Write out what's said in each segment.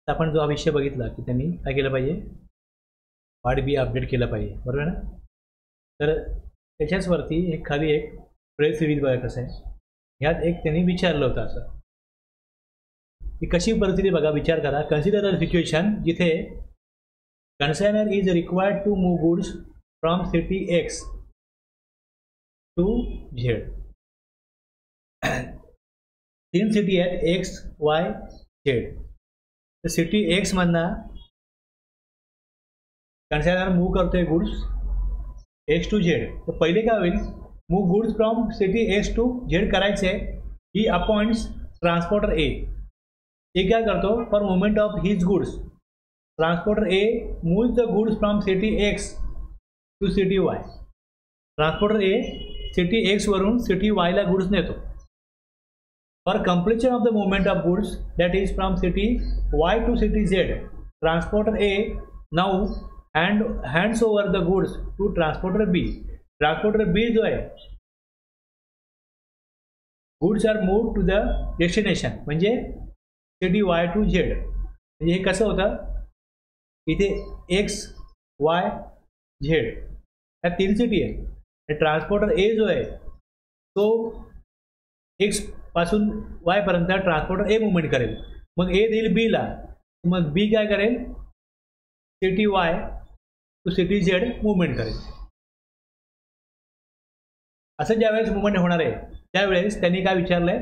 तर आपण जो हा विषय बघितला की त्यांनी काय केलं पाहिजे, पार्ट बी अपडेट केलं पाहिजे, बरोबर ना. तर त्याच्याच वरती एक खाली एक प्रेस रिलीज बघा कसं आहे. ह्यात एक त्यांनी विचारलं होतं असं की कशी परिस्थिती बघा, विचार करा. कन्सिडर अ सिच्युएशन जिथे consignor is required to move goods from city X to Z. 3 city आहेत, एक्स वाय झेड. तर सिटी एक्स मधनं कंसायनर मूव्ह करतोय गुड्स एक्स टू झेड. तर पहिले काय होईल, move goods from city X to Z करायचे. He appoints transporter A. हे काय करतो, for movement of his goods transporter A moves the goods from city X to city Y. Transporter A city x वरून city Y ला goods नेतो. For completion of the movement of goods that is from city Y to city Z, transporter A now hands over the goods to transporter B. Transporter B जो आहे, goods are moved to the destination म्हणजे city Y to Z. म्हणजे हे कसं होतं, इथे X Y Z या 3 city आहे. ट्रान्सपोर्टर A जो आहे तो X पासून वाय पर्यंत ट्रान्सपोर्टर ए मुवमेंट करेल. मग ए देईल बी ला, मग बी काय करेल, city Y to city Z movement करेल. असं ज्यावेळेस मुवमेंट होणार आहे त्यावेळेस त्यांनी काय विचारलंय,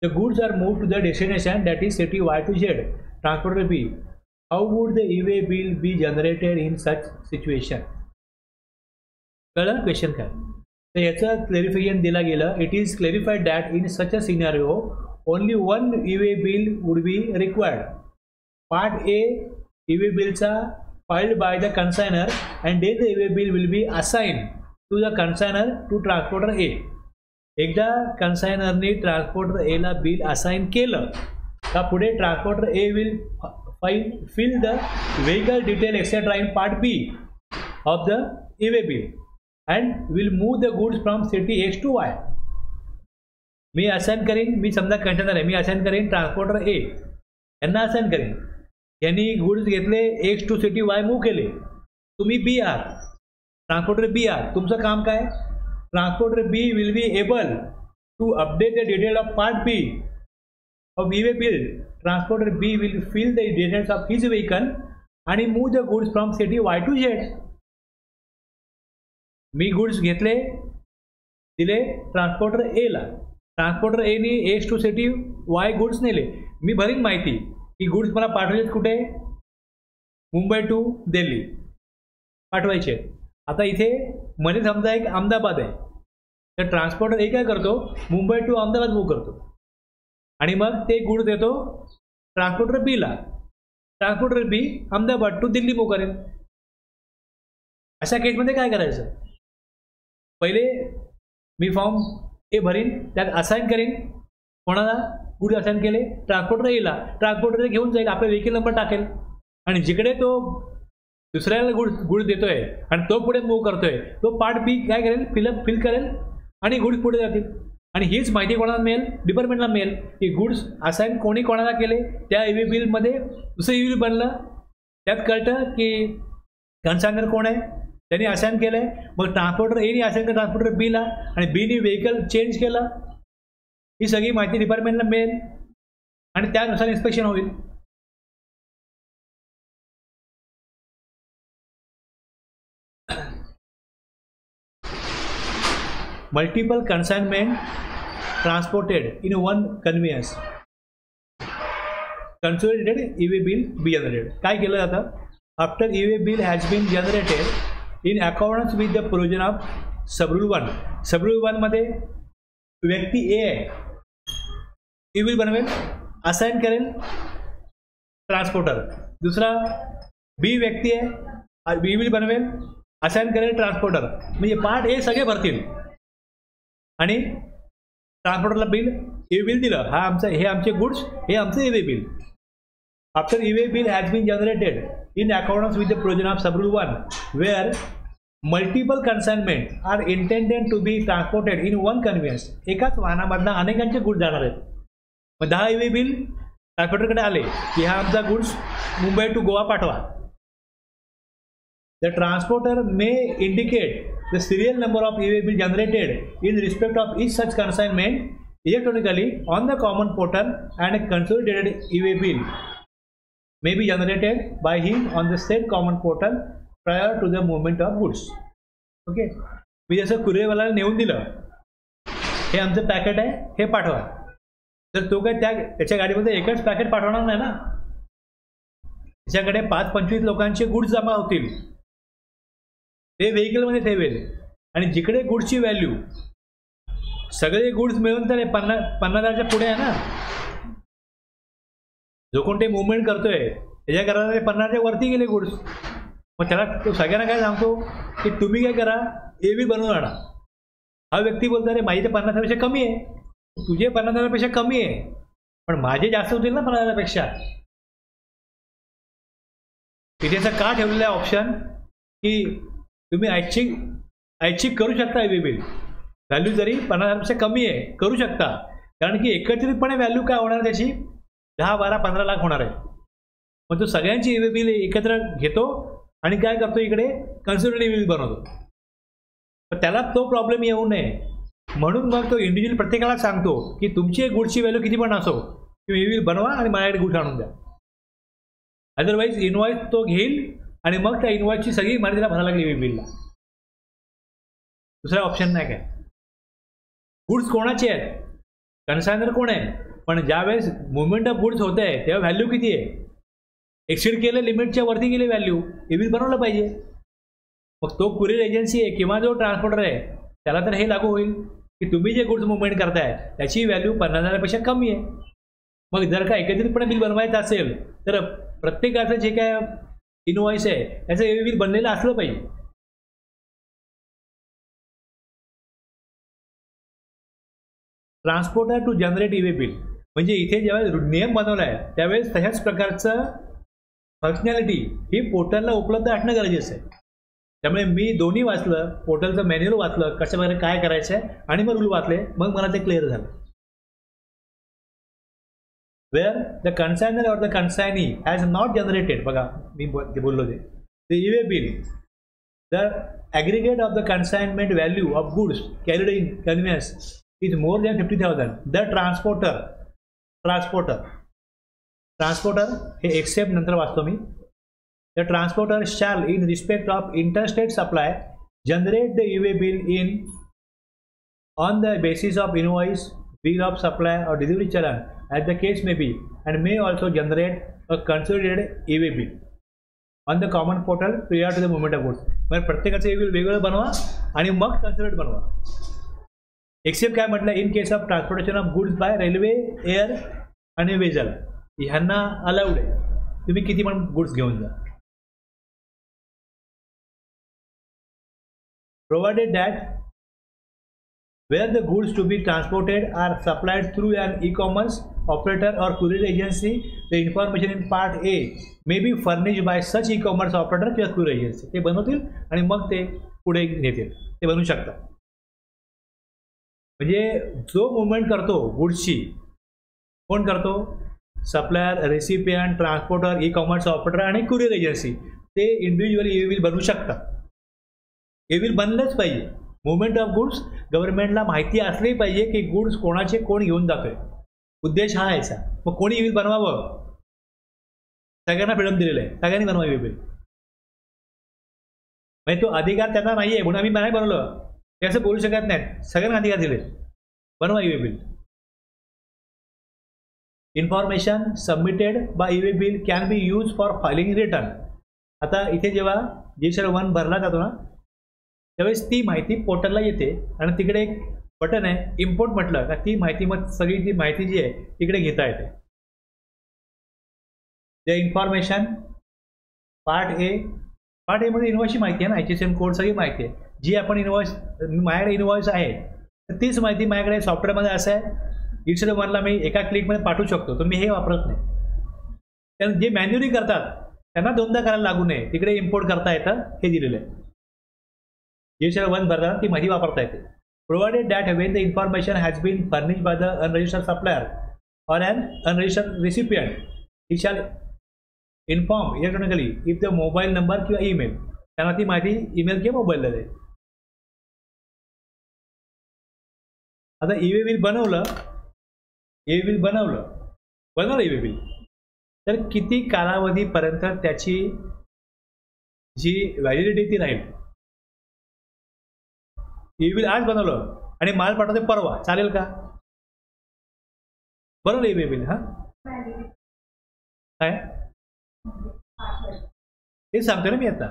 the goods are moved to the destination that is city Y to Z transporter B. How would the E way bill be generated in such situation. कळलं क्वेश्चन काय. तर याचं क्लॅरिफिकेशन दिलं गेलं. It is clarified that in such a scenario only one E way bill would be required. Part A E way बिलचा filed by the consignor and then the E way bill will be assign to the consignor to transporter A. एकदा कन्सायनरने transporter A ला bill assign केलं का पुढे transporter A will fill the vehicle detail etcetera in part B of the E way bill and will move the goods from city X to Y. Me assign करीन, मी समजा container आहे, मी assign करीन transporter ए, यांना assign करीन. यांनी goods घेतले X to city Y move केले. तुम्ही बी आहात, ट्रान्सपोर्टर बी आहात. तुमचं काम काय, transporter B will be able to update the detail of part B of E way bill. Transporter B will fill the details of his vehicle आणि move the goods from city Y to Z. मी goods घेतले, दिले transporter A ला. Transporter A नी X to city Y goods नेले. मी भरीन माहिती की गुड्स मला पाठवायचे कुठे, मुंबई टू दिल्ली पाठवायचे. आता इथे मध्ये समजा एक अहमदाबाद आहे, तर ट्रान्सपोर्टर ए काय करतो, मुंबई टू अहमदाबाद मूव्ह करतो आणि मग ते गुड्स देतो ट्रान्सपोर्टर बी ला. Transporter B Ahmedabad to Delhi move करेल. अशा केसमध्ये काय करायचं, पहिले मी फॉर्म ए भरीन, त्यात असाइन करीन, कोणाला गुड असाइन केले, ट्रान्सपोर्टर एला. ट्रान्सपोर्टर घेऊन जाईल, आपला व्हेकल नंबर टाकेल आणि जिकडे तो दुसऱ्याला गुड देतोय आणि तो पुढे मूव्ह करतोय तो पार्ट बी काय करेल, फिल करेल आणि गुड्स पुढे जातील. आणि हीच माहिती कोणाला मिळेल, डिपार्टमेंटला मिळेल की गुड्स असाइन कोणी कोणाला केले. त्या ई वे बिलमध्ये दुसरं ई वे बिल बनलं, त्यात कळतं की कन्सायनर कोण आहे, त्यांनी असाइन केलंय. मग ट्रान्सपोर्टर एने असाइन केलं ट्रान्सपोर्टर बीला आणि बीने व्हेकल चेंज केलं. ही सगळी माहिती डिपार्टमेंटला मिळेल आणि त्यानुसार इन्स्पेक्शन होईल. Multiple consignment transported in one conveyance consolidated E way bill be generated. काय केलं जातं, after E way bill has been generated in accordance with the provision of subrule 1. Subrule 1 मध्ये व्यक्ती ए आहे, ई बिल बनवेल, assign करेल transporter. दुसरा B व्यक्ती आहे, बी बिल बनवेल, असाइन करेल ट्रान्सपोर्टर. म्हणजे पार्ट ए सगळे भरतील आणि ट्रान्सपोर्टरला बिल ई बिल दिलं, हा आमचा, हे आमचे गुड्स, हे आमचं E way bill. After E way bill has been generated in accordance with the provision of subrule 1 where multiple consignment are intended to be transported in one conveyance. एकाच वाहनामधनं अनेकांचे good जाणार आहेत. मग 10 ई वे बिल ट्रान्सपोर्टरकडे आले की हा आमचा goods Mumbai to Goa पाठवा. The transporter may indicate the serial number of e-way bill generated in respect of each such consignment electronically on the common portal, and a consolidated e-way bill may be generated by him on the said common portal prior to the movement of goods. Okay, मी जसं कुरिअरवाल्याला नेऊन दिलं, हे आमचं packet आहे, हे पाठवा. तर तो काय त्याच्या गाडीमध्ये एकच पॅकेट पाठवणार नाही ना, त्याच्याकडे 5-25 लोकांचे गुड्स जमा होतील, ते व्हेकलमध्ये ठेवेल. आणि जिकडे गुड्सची व्हॅल्यू सगळे गुड्स मिळून तर 50,000च्या पुढे आहे ना. जो कोण ते मुवमेंट करतोय त्याच्या घराला 50,000च्या वरती गेले गुड्स. मग त्याला तो सगळ्यांना काय सांगतो की तुम्ही काय करा, ए-बिल बनवून आणा. हा व्यक्ती बोलतो अरे माझी ते 50,000पेक्षा कमी आहे, तुझे 50,000पेक्षा कमी आहे, पण माझे जास्त होतील ना 50,000पेक्षा. तिथे असं का ठेवलेलं आहे ऑप्शन की तुम्ही ऐच्छिक करू शकता ए-बिल. व्हॅल्यू जरी 50,000पेक्षा कमी आहे करू शकता, कारण की एकत्रितपणे व्हॅल्यू काय होणार त्याची 10, 12, 15 लाख होणार आहे. मग तो सगळ्यांची ई-वे बिल एकत्र घेतो आणि काय करतो, इकडे कन्सोलिडेटेड बिल बनवतो. तर त्याला तो प्रॉब्लेम येऊ नये म्हणून मग तो इंडिव्हिज्युअल प्रत्येकाला सांगतो की तुमची गुड्सची व्हॅल्यू किती पण असो, तुम्ही ई-वे बिल बनवा आणि माझ्याकडे गुड्स आणून द्या. अदरवाईज इनवॉइस तो घेईल आणि मग त्या इनवॉइसची सगळी माहिती त्याला भरायला लागली ई-वे बिलला. दुसरा ऑप्शन नाही काय. गुड्स कोणाचे आहेत, कन्सायनर कोण आहे, पण ज्यावेळेस मुवमेंट ऑफ गुड्स होत आहे तेव्हा व्हॅल्यू किती आहे, एक्सिड केलं, लिमिटच्या वरती गेले व्हॅल्यू, ई-बिल बनवलं पाहिजे. मग तो कुरिअर एजन्सी आहे किंवा जो ट्रान्सपोर्टर आहे त्याला तर हे लागू होईल की तुम्ही जे गुड्स मुवमेंट करताय त्याची व्हॅल्यू 50,000पेक्षा कमी आहे. मग जर का एकत्रितपणे बिल बनवायचं असेल तर प्रत्येकाचं जे काय इनवॉइस आहे त्याचं ई-बिल बनलेलं असलं पाहिजे. Transporter to generate E way bill म्हणजे इथे जेव्हा नियम बनवला आहे त्यावेळेस तशाच प्रकारचं फंक्शनॅलिटी ही पोर्टलला उपलब्ध असणं गरजेचं आहे. त्यामुळे मी दोन्ही वाचलं, पोर्टलचं मॅन्युअल वाचलं, कशा प्रकारे काय करायचं आहे, आणि मग रूल वाचले, मग मला ते क्लिअर झालं. Where the consignor or the consignee has not generated, बघा मी बोललो ते, the E way bill, the aggregate of the consignment value of goods carried in conveyance is more than 50,000, the transporter हे एक्सेप्ट नंतर वाचतो मी. The transporter shall in respect of interstate supply generate the e-way bill on the basis of invoice, bill of supply or delivery challan as the case may be, and may also generate a consolidated e-way bill on the common portal prior to the movement of goods. म्हणजे प्रत्येकाचं e-way bill वेगळं बनवा आणि मग consolidate बनवा. Except काय म्हटलं, in case of transportation of goods by railway, air आणि वेजल, ह्यांना अलाउड आहे, तुम्ही किती पण गुड्स घेऊन जा. Provided that where the goods to be transported are supplied through an e-commerce operator or courier agency, the information in part A may be furnished by such e-commerce operator किंवा courier agency. ते बनवतील आणि मग ते पुढे नेतील, ते बनवू शकतात. म्हणजे जो मुवमेंट करतो गुड्सची, कोण करतो, supplier, recipient, transporter, e-commerce operator आणि कुरिअर एजन्सी, ते इंडिव्हिज्युअली ई-बिल बनवू शकतात. ई-बिल बनलंच पाहिजे. मुवमेंट ऑफ गुड्स गव्हर्नमेंटला माहिती असली पाहिजे की गुड्स कोणाचे कोण घेऊन जातोय, उद्देश हा याचा. मग कोणी ई-बिल बनवावं, सगळ्यांना फ्रीडम दिलेलं आहे, सगळ्यांनी बनवावं ई-बिल. म्हणजे तो अधिकार त्यांना नाही आहे म्हणून आम्ही नाही बनवलं ते असं बोलू शकत नाहीत. सगळ्यांना अधिकार दिले, बनवा e-way bill. Information submitted by e-way bill can be use for filing return. आता इथे जेव्हा GSR-1 भरला जातो ना त्यावेळेस ती माहिती पोर्टलला येते आणि तिकडे एक बटन आहे इम्पोर्ट, म्हटलं का ती माहिती मग सगळी ती माहिती जी आहे तिकडे घेता येते. द इन्फॉर्मेशन पार्ट ए मध्ये इनवॉइसची माहिती आहे ना, HSN कोड सगळी माहिती आहे, जी आपण इनवॉइस, माझ्याकडे इनवॉइस आहे तर तीच माहिती माझ्याकडे सॉफ्टवेअरमध्ये असं आहे, GSR-1ला मी एका क्लिकमध्ये पाठवू शकतो. तर मी हे वापरत नाही. कारण जे मॅन्युअली करतात त्यांना दोनदा करायला लागू नये, तिकडे इम्पोर्ट करता येतं, हे दिलेलं आहे. GSR-1 भरताना ती माहिती वापरता येते. Provided that when the information has been furnished by the unregistered supplier or an unregistered recipient, he shall inform electronically if the mobile number किंवा ईमेल, त्यांना ती माहिती ईमेल किंवा मोबाईलला दे. आता ई-वे बिल बनवलं, ई-वे बिल बनवलं ई-वे बिल, तर किती कालावधीपर्यंत त्याची जी व्हॅलिडिटी ती राहील. ई-वे बिल आज बनवलं आणि माल पाठवते परवा, चालेल का? बनवलं ई-वे बिल, हा काय हे सांगतो ना मी. आता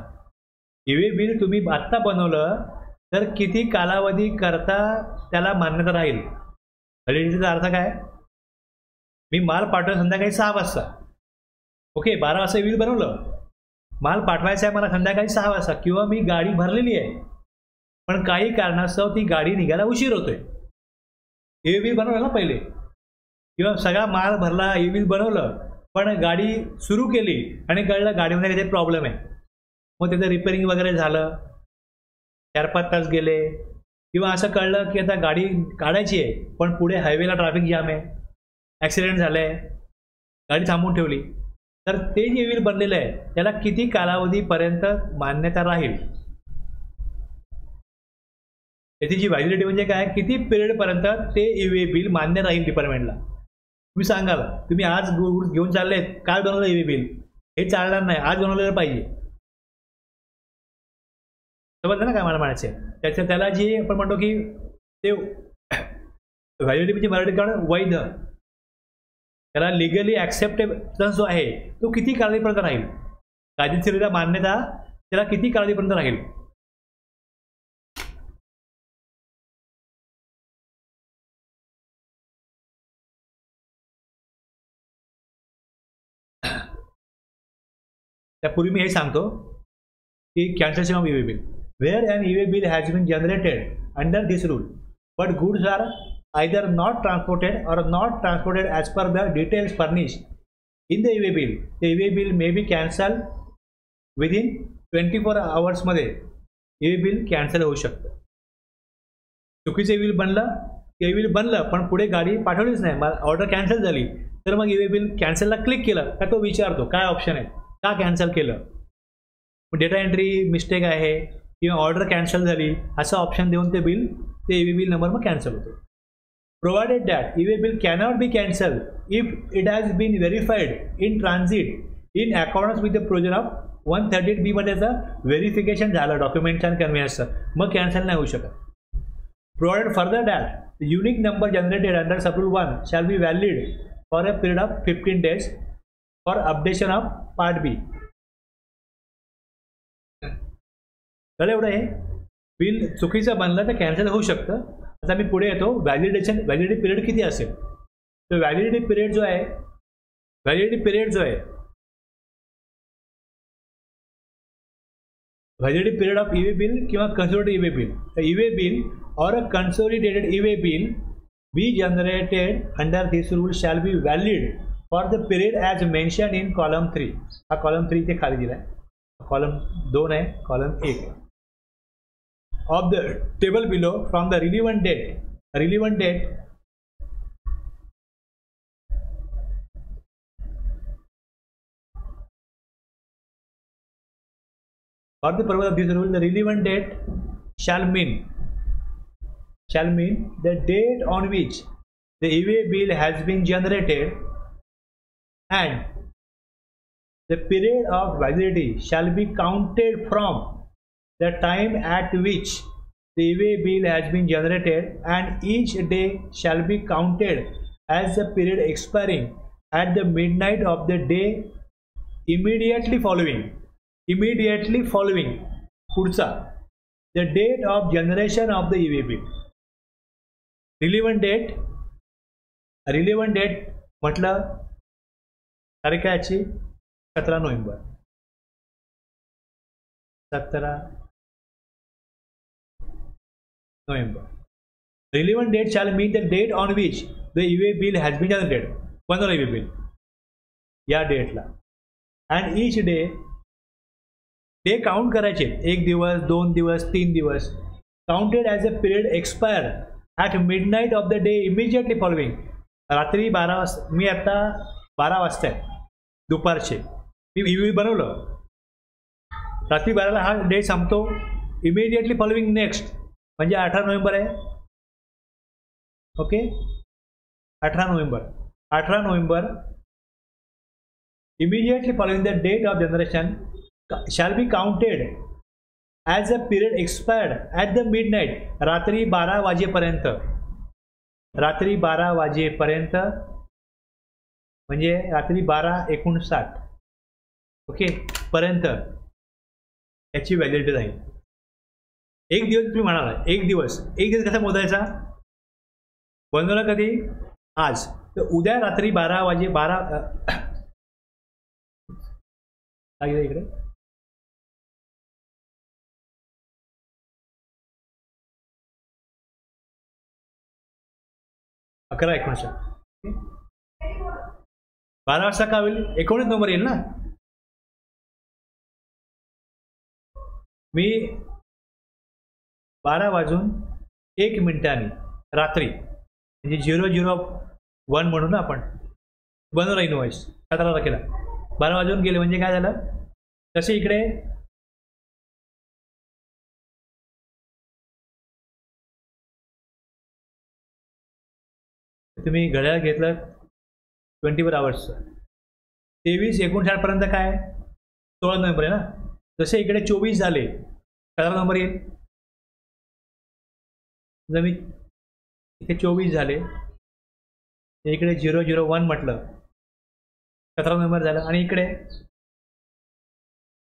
ई-वे बिल तुम्ही आत्ता बनवलं तर किती कालावधी करता त्याला मान्यता राहील. व्हॅलिडिटीचा अर्थ काय? मी माल पाठवलं संध्याकाळी 6 वाजता, ओके 12 वाजता ई-वे बिल बनवलं, माल पाठवायचा आहे मला संध्याकाळी 6 वाजता, किंवा मी गाडी भरलेली आहे पण काही कारणास्तव ती गाडी निघायला उशीर होतोय. ई-वे बिल बनवलं ना पहिले, किंवा सगळा माल भरला, ई-वे बिल बनवलं पण गाडी सुरू केली आणि कळलं गाडीमध्ये काहीतरी प्रॉब्लेम आहे, मग त्याचं रिपेअरिंग वगैरे झालं, 4-5 तास गेले, किंवा असं कळलं की आता गाडी काढायची आहे पण पुढे हायवेला ट्रॅफिक जाम आहे, ॲक्सिडेंट झालं आहे, गाडी थांबवून ठेवली, तर ते जे बिल बनलेलं आहे त्याला किती कालावधीपर्यंत मान्यता राहील. त्याची जी व्हॅलिडिटी म्हणजे काय, किती पिरियडपर्यंत ते ई-वे बिल मान्य राहील डिपार्टमेंटला. तुम्ही सांगाल, तुम्ही आज घेऊन चाललेत, काल बनवलं ई-वे बिल, हे चालणार नाही, आज बनवलेलं पाहिजे. समजलं ना काय मला म्हणायचं? त्याला जी आपण म्हणतो की ते व्हॅलिडिटी म्हणजे मराठीत काय वैध, त्याला लिगली ॲक्सेप्टेबल जो आहे तो किती कालावधीपर्यंत राहील, कायदेशीररित्या मान्यता त्याला किती कालावधीपर्यंत राहील. त्यापूर्वी मी हे सांगतो की cancellation of e-way bill. Where an e-way bill has been generated under this rule, but goods are either not transported or not transported as per the details furnished in the e-way bill, the e-way bill may be cancelled within 24 hours मध्ये e-way bill cancel होऊ शकतं. चुकीचं e-way bill बनलं, e-way bill बनलं पण पुढे गाडी पाठवलीच नाही, ऑर्डर कॅन्सल झाली, तर मग ई-वे बिल कॅन्सलला क्लिक केलं का तो विचारतो काय ऑप्शन आहे, का कॅन्सल केलं, डेटा एंट्री मिस्टेक आहे किंवा ऑर्डर कॅन्सल झाली असं ऑप्शन देऊन ते ई-वे बिल नंबर मग कॅन्सल होतो. Provided that E way bill cannot be cancel if it has been verified in transit in accordance with the provision of 138B मध्ये त्याचं व्हेरिफिकेशन झालं डॉक्युमेंट्स अँड कन्व्हिन्सचं, मग कॅन्सल नाही होऊ शकत. Provided further that unique number generated under sub rule 1 shall be valid for a period of 15 days for updation of part B. तर एवढं आहे, बिल चुकीचं बनलं तर कॅन्सल होऊ शकतं. आता मी पुढे येतो, व्हॅलिडिटी पिरियड किती असेल. तर व्हॅलिडिटी पिरियड जो आहे, validity period of e-way bill किंवा कन्सोलिडेटेड ई-वे बिल. तर e-way bill or a consolidated e-way bill be generated under this rule shall be valid for the period as mention in column 3. हा column 3 इथे खाली दिला आहे, column 2 आहे, column 1 of the table below from the relevant date for the purpose of this rule, the relevant date shall mean the date on which the e-way bill has been generated, and the period of validity shall be counted from the time at which the e-way bill has been generated, and each day shall be counted as the period expiring at the midnight of the day immediately following पुढचा the date of generation of the e-way bill. relevant date म्हटलं तारीख आहे याची 17 November. 17 November. Relevant date shall mean the date on which the e-way bill has been generated. बनवलं e-way bill या डेटला, and each day count करायचे, 1 दिवस 2 दिवस 3 दिवस, counted as a period expire at midnight of the day immediately following. रात्री 12 वाजता, मी आता 12 वाजता आहे दुपारचे, मी ईमेल बनवलं, रात्री 12ला हा डे संपतो, इमिडिएटली फॉलोइंग नेक्स्ट म्हणजे 18 नोव्हेंबर आहे. Okay, 18 November immediately following the date of generation shall be counted as a period expired at the midnight. रात्री 12 वाजेपर्यंत, रात्री 12 वाजेपर्यंत म्हणजे रात्री 12:59 ओके पर्यंत याची व्हॅलिडिटी राहील. एक दिवस तुम्ही म्हणाला, एक दिवस कसा मोजायचा? बनवला कधी? आज. तर उद्या रात्री 12 वाजे 12 इकडे 11:19 12 वाजता का होईल? 19 नंबर येईल ना. मी 12:01 रात्री म्हणजे 001 म्हणू ना आपण, बनवला इनवॉइस 17 तारखेला 12 वाजून गेले म्हणजे काय झालं? तसे इकडे तुम्ही घड्याळ घेतलं 24 आवर्स, 23:59 पर्यंत काय 16 नोव्हेंबर आहे ना. जसे इकडे 24 झाले 17 नंबर येईल. जर मी इथे 24 झाले, इकडे 001 म्हटलं 17 नोव्हेंबर झालं, आणि इकडे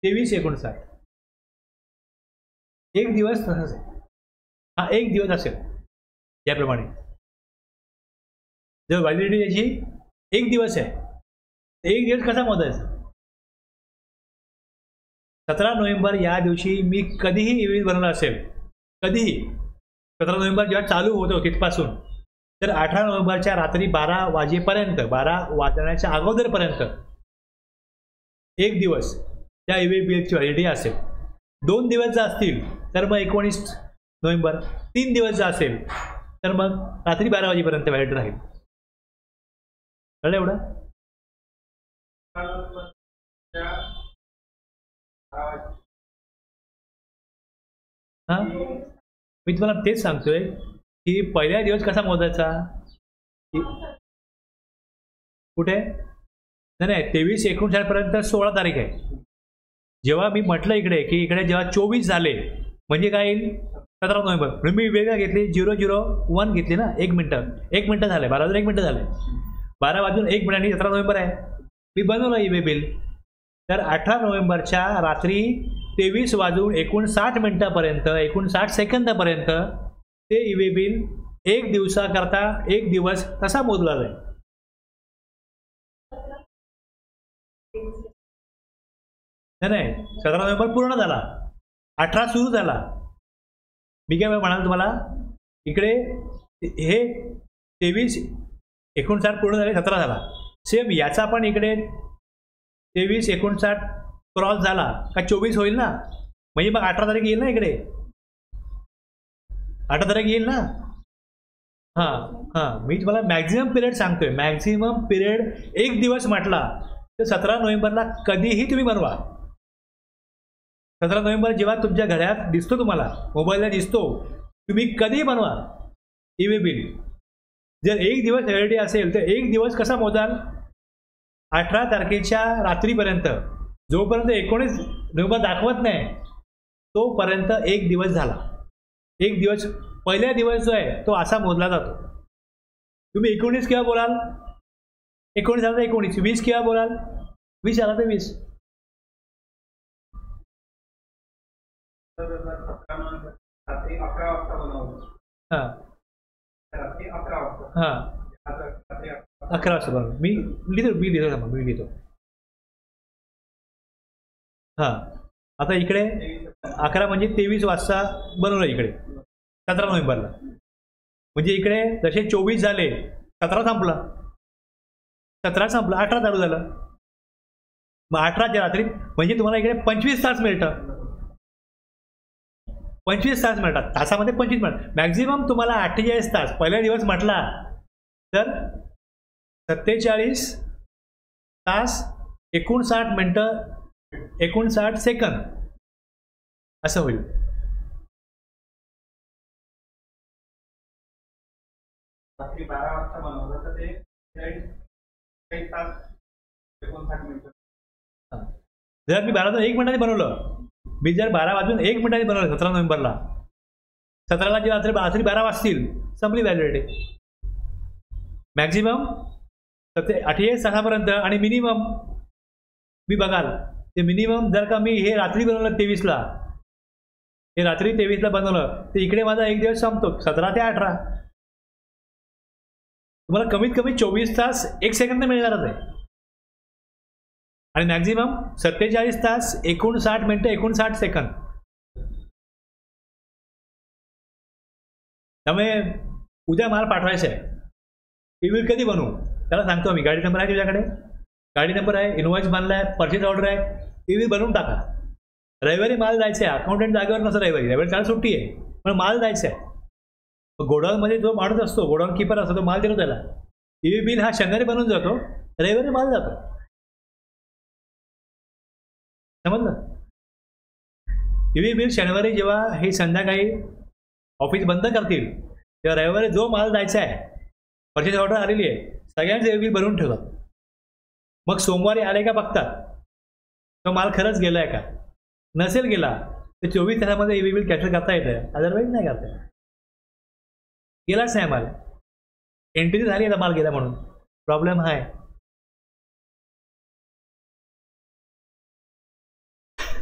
23:59 एक दिवस तसंच आहे. हा एक दिवस असेल याप्रमाणे. जर व्हॅलिडिटी याची एक दिवस आहे, एक दिवस कसा मोजायचा? 17 नोव्हेंबर या दिवशी मी कधीही ईमेल बनवला असेल, कधीही 17 नोव्हेंबर जेव्हा चालू होतो तिथपासून तर 18 नोव्हेंबरच्या रात्री 12 वाजेपर्यंत, 12 वाजण्याच्या अगोदरपर्यंत एक दिवस त्या ईमेल बिलची व्हॅलिडिटी असेल. 2 दिवस जर असतील तर मग 19 नोव्हेंबर, 3 दिवस जर असेल तर मग रात्री 12 वाजेपर्यंत व्हॅलिडिटी राहील. कळलं एवढं? हां, मी तुम्हाला तेच सांगतोय की पहिला दिवस कसा मोजायचा? कुठे? नाही 23:59 पर्यंत 16 तारीख आहे. जेव्हा मी म्हटलं इकडे की इकडे जेव्हा 24 झाले म्हणजे काय येईल? 17 नोव्हेंबर. म्हणून मी वेगळा घेतली 001 घेतली ना. 1 मिनटं झाले, 12 वाजून 1 मिनटं झाले, 12 वाजून 1 मिनिटांनी 17 नोव्हेंबर आहे. मी बनवलं ईवे बिल. तर 18 नोव्हेंबरच्या रात्री 23 वाजून 59 मिनिटापर्यंत, 59 सेकंदापर्यंत ते ईवे बिल एक दिवसाकरता एक दिवस कसा मोजला जाईल? नाही 17 नोव्हेंबर पूर्ण झाला, 18 सुरू झाला. मी काय म्हणाल तुम्हाला, इकडे हे 23:59 पूर्ण झाले, 17 झाला. सेम याचा पण इकडे 23:59 क्रॉस झाला का 24 होईल ना. म्हणजे मग 18 तारीख येईल ना, इकडे 18 तारीख येईल ना. हां, मी तुम्हाला मॅक्झिमम पिरियड सांगतोय. मॅक्झिमम पिरियड एक दिवस म्हटला तर 17 नोव्हेंबरला कधीही तुम्ही बनवा. 17 नोव्हेंबर जेव्हा तुमच्या घड्याळात दिसतो, तुम्हाला मोबाईलला दिसतो, तुम्ही कधीही बनवा ईवे बिल. जर एक दिवस व्हॅलिडिटी असेल तर एक दिवस कसा मोजाल? 18 तारखेच्या रात्रीपर्यंत, जोपर्यंत 19 नोव्हेंबर दाखवत नाही तोपर्यंत एक दिवस झाला. एक दिवस, पहिला दिवस जो आहे तो असा मोजला जातो. तुम्ही 19 केव्हा बोलाल? 19 आला तर 19, 20 केव्हा बोलाल? 20 आला तर 20. हां 11 वाजता बनव. मी लिहितो. हां, आता इकडे 11 म्हणजे 23 वाजता बनवलं इकडे 17 नोव्हेंबरला. म्हणजे इकडे जसे 24 झाले 17 संपला, 17 संपला, 18 चालू झालं. मग 18च्या रात्री म्हणजे तुम्हाला इकडे 25 तास मिळतं. 25 तास मिळतात. तासामध्ये 25 मिनिट. मॅक्झिमम तुम्हाला 48 तास पहिला दिवस म्हटला तर 47 तास 59 मिनिटं 59 सेकंद असं होईल. रात्री 12 वाजता बनवलं तर ते 1 तास 59 मिनिटं. जर मी 12 1 मिनिटांनी बनवलं, मी जर 12 वाजून 1 मिनिटांनी बनवलं 17 नोव्हेंबरला, 17ला जे रात्री 12 वाजतील संपली व्हॅलिडिटी. मॅक्झिमम 48 तासापर्यंत आणि मिनिमम मी बघाल ते मिनिमम जर का मी हे रात्री बनवलं 23ला, हे रात्री 23ला बनवलं तर इकडे माझा एक दिवस संपतो 17 ते 18. तुम्हाला कमीत कमी 24 तास 1 सेकंद मिळणारच आहे आणि मॅक्झिमम 47 तास 59 मिनिटं 59 सेकंद. त्यामुळे उद्या माल पाठवायचा आहे. ईमेल कधी बनवू त्याला सांगतो आम्ही. गाडी नंबर आहे तुझ्याकडे, गाडी नंबर आहे, इनवॉइस बनला आहे, परचेज ऑर्डर आहे, ईमेल बनवून टाका. रविवारी माल जायचा आहे, अकाउंटंट जागेवर नसतं रविवारी त्याला सुट्टी आहे, पण माल जायचा आहे. गोडाऊनमध्ये जो माणूस असतो, गोडाऊन किपर असतो, तो माल देतो त्याला. ईमेल बिल हा शनिवारी बनवून जातो, रविवारी माल जातो. समजलं? ईमेल बिल शनिवारी जेव्हा हे संध्याकाळी ऑफिस बंद करतील तेव्हा रविवारी जो माल जायचा आहे, परचेज ऑर्डर आलेली आहे, सगळ्यांचे ईमेल बिल बनवून ठेवतात. मग सोमवारी आले का बघतात तो माल खरंच गेला आहे का. नसेल गेला तर 24 तासामध्ये ईमेल बिल कॅन्सल करता येतं, अदरवाईज नाही करता येत. गेलाच नाही माल, एंट्री झाली आता माल गेला म्हणून प्रॉब्लेम हा आहे.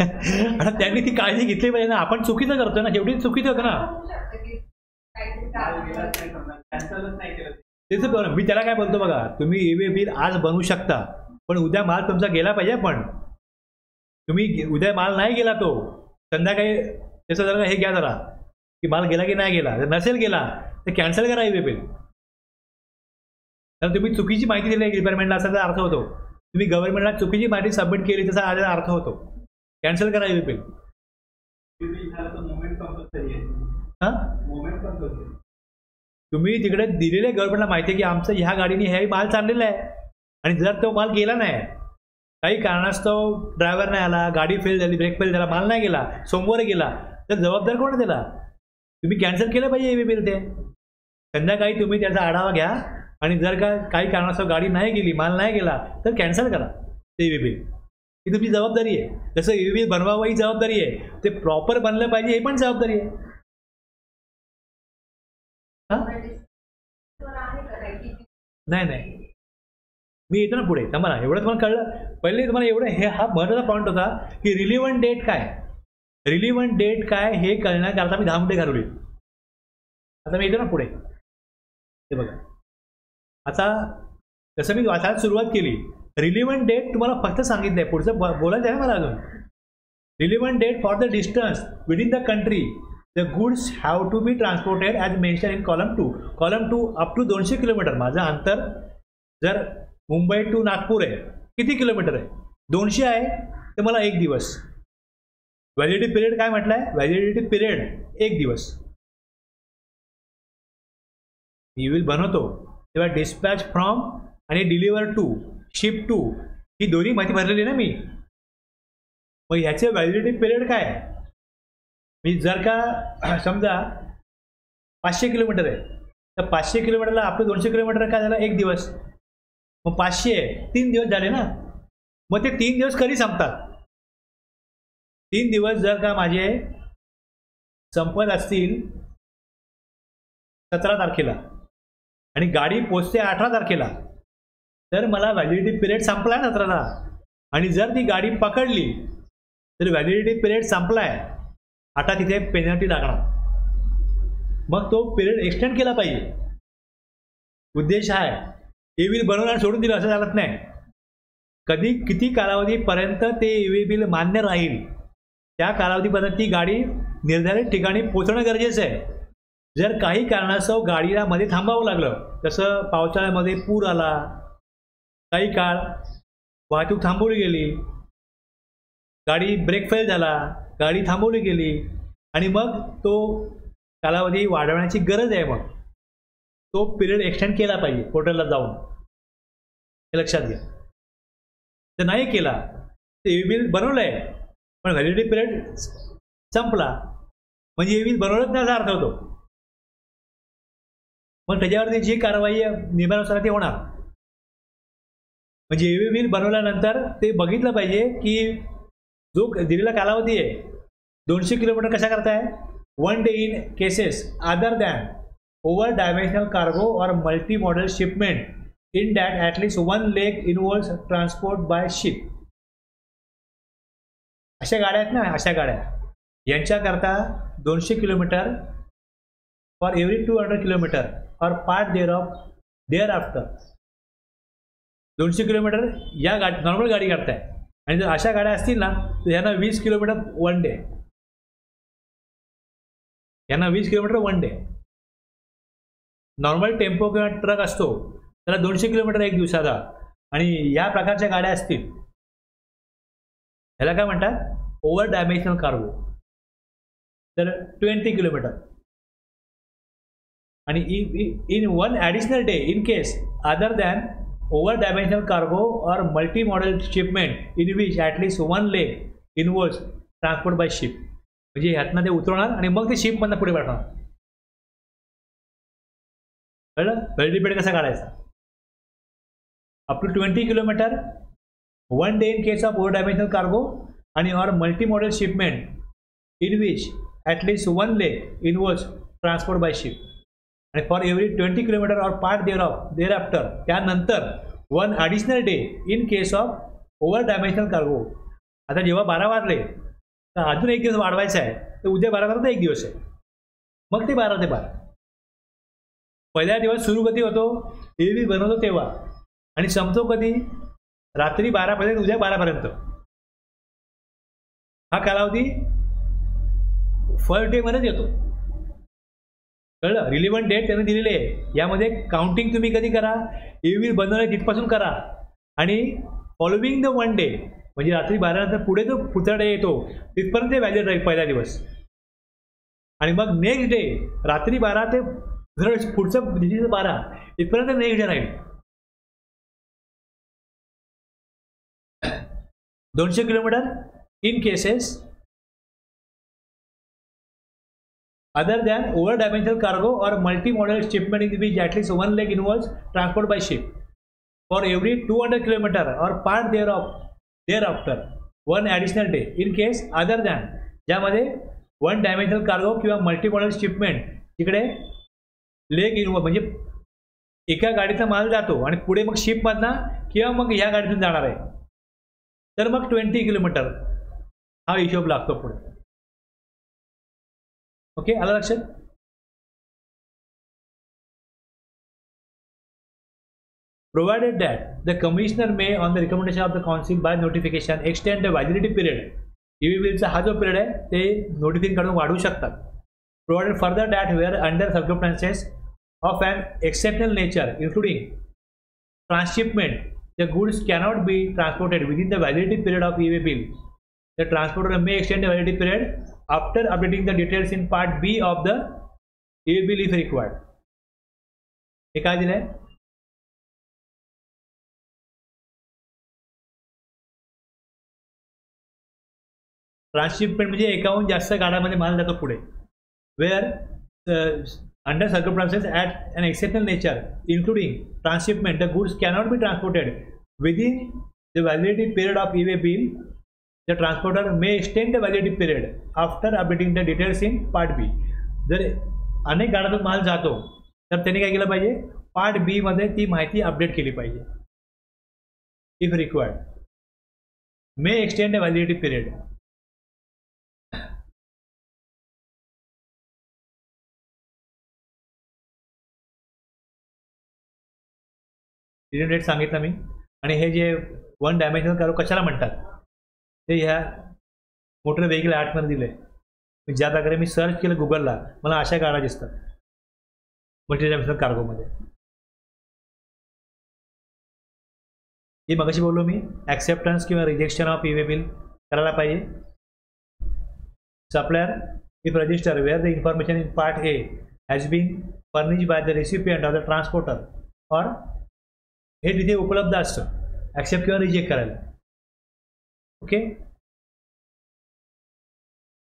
आता त्यांनी ती काळजी घेतली पाहिजे ना. आपण चुकीचं करतोय ना, शेवटी चुकीचं होतं ना. त्याचं मी त्याला काय बोलतो बघा, तुम्ही ईमेल बिल आज बनवू शकता पण उद्या माल तुमचा गेला पाहिजे. पण तुम्ही उद्या माल नाही गेला तो संध्याकाळी त्याचं जरा हे घ्या जरा की माल गेला की नाही गेला. जर नसेल गेला तर कॅन्सल करा ईमेल बिल. तर तुम्ही चुकीची माहिती दिली डिपार्टमेंटला असा अर्थ होतो. तुम्ही गव्हर्नमेंटला चुकीची माहिती सबमिट केली तसा अर्थ होतो. कॅन्सल करा ईमेल बिल. तुम्ही तिकडे दिलेले गव्हर्नमेंटला माहिती आहे की आमचं ह्या गाडीने हे माल चाललेला आहे आणि जर तो माल गेला नाही, काही कारणास्तव ड्रायव्हर नाही आला, गाडी फेल झाली, ब्रेक फेल झाला, माल नाही गेला, सोमवारी गेला, तर जबाबदार कोण त्याला? तुम्ही कॅन्सल केलं पाहिजे ईमेल बिल. ते संध्याकाळी तुम्ही त्याचा आढावा घ्या आणि जर का काही कारणास्तव गाडी नाही गेली, माल नाही गेला तर कॅन्सल करा ते ईमेल बिल. ही तुमची जबाबदारी आहे. जसं ईमेल बिल बनवावं ही जबाबदारी आहे, ते प्रॉपर बनलं पाहिजे हे पण जबाबदारी आहे. नाही नाही मी येतो ना पुढे. थांबा ना, एवढं तुम्हाला कळलं. पहिले तुम्हाला एवढं हे हा महत्त्वाचा पॉईंट होता की रिलिव्हंट डेट काय, रिलिव्हंट डेट काय हे कळण्याकरता मी 10 मिनिटे घालवली. आता मी येतो ना पुढे. हे बघा, आता जसं मी वाचायला सुरुवात केली, रिलिव्हंट डेट तुम्हाला फक्त सांगितलंय, पुढचं बोलायचं आहे ना मला अजून. Relevant date for the distance within the country the goods have to be transported as mention in column 2. Column 2 up to 200 kilometre. माझं अंतर जर मुंबई टू नागपूर आहे, किती किलोमीटर आहे? 200 आहे, तर मला 1 दिवस. व्हॅलिडिटी पिरियड काय म्हटलं आहे? व्हॅलिडिटी पिरियड 1 दिवस. ईमेल बनवतो तेव्हा डिस्पॅच फ्रॉम आणि डिलिव्हर टू, शिप टू ही दोन्ही माहिती भरलेली ना मी. मग ह्याचे व्हॅलिडिटी पिरियड काय आहे? मी जर का समजा 500 किलोमीटर आहे तर 500 किलोमीटरला आपलं 200 किलोमीटर काय झालं? 1 दिवस. मग 500 3 दिवस झाले ना. मग ते 3 दिवस कधी संपतात? 3 दिवस जर का माझे संपत असतील 17 तारखेला आणि गाडी पोचते 18 तारखेला, तर मला व्हॅलिडिटी पिरियड संपला आहे 17ला. आणि जर ती गाडी पकडली तर व्हॅलिडिटी पिरियड संपला आहे, आता तिथे पेनल्टी लागणार. मग तो पिरियड एक्सटेंड केला पाहिजे. उद्देश हा आहे. ईमेल बनवून आणि सोडून दिलं असं चालत नाही. कधी किती कालावधीपर्यंत ते ईमेल बिल मान्य राहील त्या कालावधीपर्यंत ती गाडी निर्धारित ठिकाणी पोहोचणं गरजेचं आहे. जर काही कारणास्तव गाडीला मध्ये थांबावं लागलं, जसं पावसाळ्यामध्ये पूर आला, काही काळ वाहतूक थांबवली गेली, गाडी ब्रेक फेल झाला, गाडी थांबवली गेली आणि मग तो कालावधी वाढवण्याची गरज आहे, मग तो पिरियड एक्सटेंड केला पाहिजे पोर्टलला जाऊन. हे लक्षात घ्या. तर नाही केला तर EV बिल बनवलं आहे पण व्हॅलिडिटी पिरियड संपला म्हणजे EV बिल बनवलंच नाही असा अर्थ होतो. मग त्याच्यावरती जी कारवाई नियमानुसार ती होणार. म्हणजे EV बिल बनवल्यानंतर ते बघितलं पाहिजे की जो दिलेला कालावधी आहे 200 किलोमीटर कशा करताय. 1 day in cases other than over dimensional cargo or multi model shipment in that at least one leg involves transport by ship. अशा गाड्या आहेत ना, अशा गाड्या यांच्याकरता 200 किलोमीटर फॉर एव्हरी 200 किलोमीटर और पार्ट देअर आफ्टर 200 किलोमीटर या गाडी नॉर्मल गाडी करताय. आणि जर अशा गाड्या असतील ना तर यांना 20 किलोमीटर 1 डे, यांना 20 किलोमीटर 1 डे. नॉर्मल टेम्पो किंवा ट्रक असतो त्याला 200 किलोमीटर एक दिवसाचा. आणि या प्रकारच्या गाड्या असतील ह्याला काय म्हणतात ओव्हर डायमेन्शनल कार्गो. तर 20 किलोमीटर. आणि in one additional day in case other than over dimensional cargo or multi modal shipment in which at least one leg involves transport by ship. म्हणजे ह्यातनं ते उतरवणार आणि मग ते शिपमधनं पुढे पाठवणार. कळलं. व्हॅलिडिटी पिरियड कसा काढायचा. Up to 20 kilometre 1 day in case of over dimensional cargo आणि or multi model shipment in which at least one leg involves transport by ship. आणि फॉर एव्हरी 20 किलोमीटर और पार्ट देअर आफ्टर त्यानंतर 1 additional day in case of over dimensional cargo. आता जेव्हा 12 वाजले तर अजून एक दिवस वाढवायचा आहे तर उद्या 12 पर्यंत एक दिवस आहे. मग ते 12 ते 12. पहिल्या दिवस सुरू कधी होतो EV बनवतो तेव्हा आणि संपतो कधी रात्री 12 पर्यंत उद्या 12 पर्यंत. हा कालावधी फर्स्ट डे मध्येच येतो. कळलं. रिलिव्हंट डेट त्यांनी दिलेली आहे. यामध्ये काउंटिंग तुम्ही कधी करा EV बिल बनवलं तिथपासून करा आणि फॉलोविंग द 1 डे म्हणजे रात्री 12 नंतर पुढे जो पुढचा डे येतो तिथपर्यंत व्हॅलिड राहील पहिला दिवस. आणि मग नेक्स्ट डे रात्री 12 ते पुढचं 12 इथपर्यंत नेक्स्ट डे राहील. 200 kilometre in cases other than over dimensional cargo or multi model shipment in which at least one leg involves transport by ship for every 200 kilometer or part thereafter one additional day in case other than ज्यामध्ये one dimensional cargo किंवा multi modal shipment तिकडे leg involve म्हणजे एका गाडीचा माल जातो आणि पुढे मग शिपमधनं किंवा मग ह्या गाडीतून जाणार आहे तर मग 20 किलोमीटर हा हिशोब लागतो पुढे. ओके. आलं लक्षात. Provided that the commissioner may on the recommendation of the council by notification extend the validity period. EV बिलचा हा जो पिरियड आहे ते नोटिफिकेशन काढून वाढवू शकतात. Provided further that where under circumstances of an exceptional nature including transshipment the goods cannot be transported within the validity period of EV bill, the transporter may extend the validity period after updating the details in part B of the EV bill if required. हे काय दिलंय. ट्रान्सशिपमेंट म्हणजे एकाहून जास्त गाड्यामध्ये माल जातो पुढे. Where under circumstances at an exceptional nature including transshipment the goods cannot be transported within the validity period of EV bill. The transporter may extend the validity period after updating the details in part B. जर अनेक गाड्यातून माल जातो तर त्यांनी काय केलं पाहिजे part बी मध्ये ती माहिती अपडेट केली पाहिजे. If required may extend the validity period. Date सांगितलं मी. आणि हे जे वन डायमेन्शनल कार्गो कशाला म्हणतात ते ह्या मोटर व्हेकल ॲक्टमध्ये दिले. ज्या प्रकारे मी सर्च केलं गुगलला मला अशा गाड्या दिसतात मल्टी डायमेन्शनल कार्गोमध्ये. हे मगाशी बोललो मी ॲक्सेप्टन्स किंवा रिजेक्शन ऑफ EV बिल करायला पाहिजे. Supplier if register where the information in part A has been furnished by the recipient of the transporter और हे तिथे उपलब्ध असतं ॲक्सेप्ट किंवा रिजेक्ट करायला. Okay.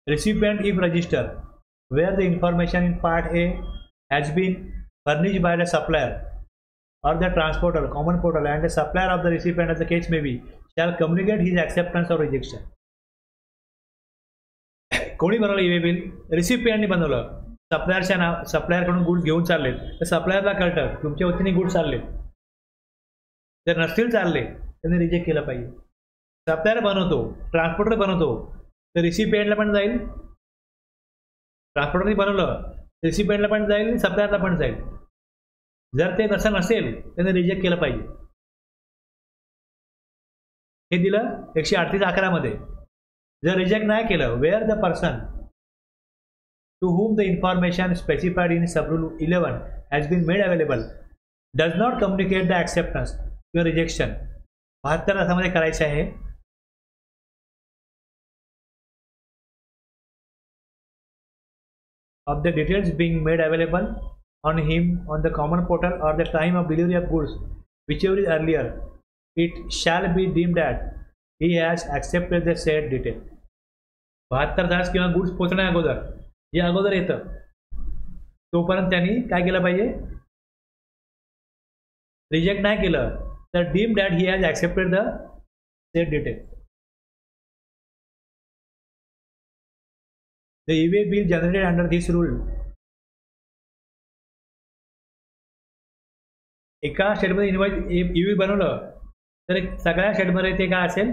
Recipient if register where the information in part A has been furnished by the supplier or the transporter, common portal, and the supplier of the recipient, as the case may be, shall communicate his acceptance or rejection. कोणी बनवलं E way bill? रिसिपियंटनी बनवलं. सप्लायरकडून goods घेऊन चाललेत तर सप्लायरला कळतं तुमच्या वतीने goods चाललेत. जर नसतील चालले त्यांनी रिजेक्ट केलं पाहिजे. सप्लायर बनवतो, ट्रान्सपोर्टर बनवतो तर रिसिपियंटला पण जाईल. ट्रान्सपोर्टरनी बनवलं रिसिपियंटला पण जाईल, सप्लायरला पण जाईल. जर ते तसं नसेल त्याने रिजेक्ट केलं पाहिजे. हे दिलं 138 मध्ये. जर रिजेक्ट नाही केलं, where the person to whom the information specified in subrule 11 has been made available does not communicate the acceptance or rejection. 72 तासामध्ये करायचं आहे. of the details being made available on him on the common portal or the time of delivery of goods, whichever is earlier, it shall be deemed that he has accepted the said detail. 72 तास किंवा goods पोहोचण्या अगोदर, जे अगोदर येतं तोपर्यंत त्यांनी काय केलं पाहिजे? रिजेक्ट नाही केलं तर deem that he has accepted the said detail. The E way bill generated under this rule एका स्टेटमध्ये इन्व्हॉइस ई वे बनवलं तर सगळ्या स्टेटमध्ये ते काय असेल?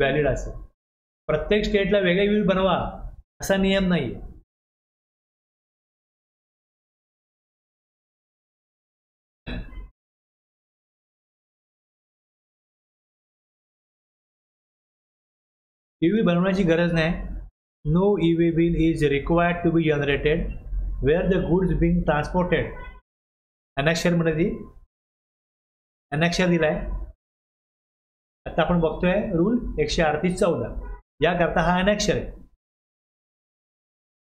व्हॅलिड असेल. प्रत्येक स्टेटला वेगळे ई वे बनवा असा नियम नाही. ई वे बनवण्याची गरज नाही. No E way bill is required to be generated where the goods being transported. अनेक्शरमध्ये ती अनेक्शर दिलाय. आता आपण बघतोय रूल 138(14). याकरता हा अनेक्शर आहे.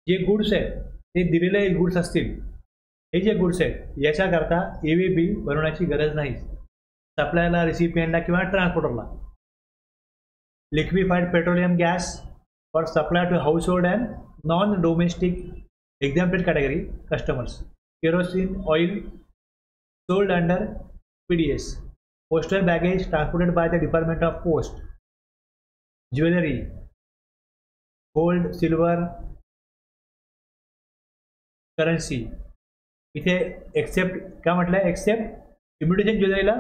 जे गुड्स आहेत ते दिलेले गुड्स असतील, हे जे गुड्स आहेत याच्याकरता ई वे बिल बनवण्याची गरज नाही सप्लायरला, रिसिपियंटला किंवा ट्रान्सपोर्टरला. Liquefied petroleum gas for supply to household and non domestic exempted category customers. Kerosene oil sold under PDS. Postal baggage transported by the Department of Post. Jewelry, gold, silver, currency. इथे accept काय म्हटलं? Accept imitation ज्वेलरीला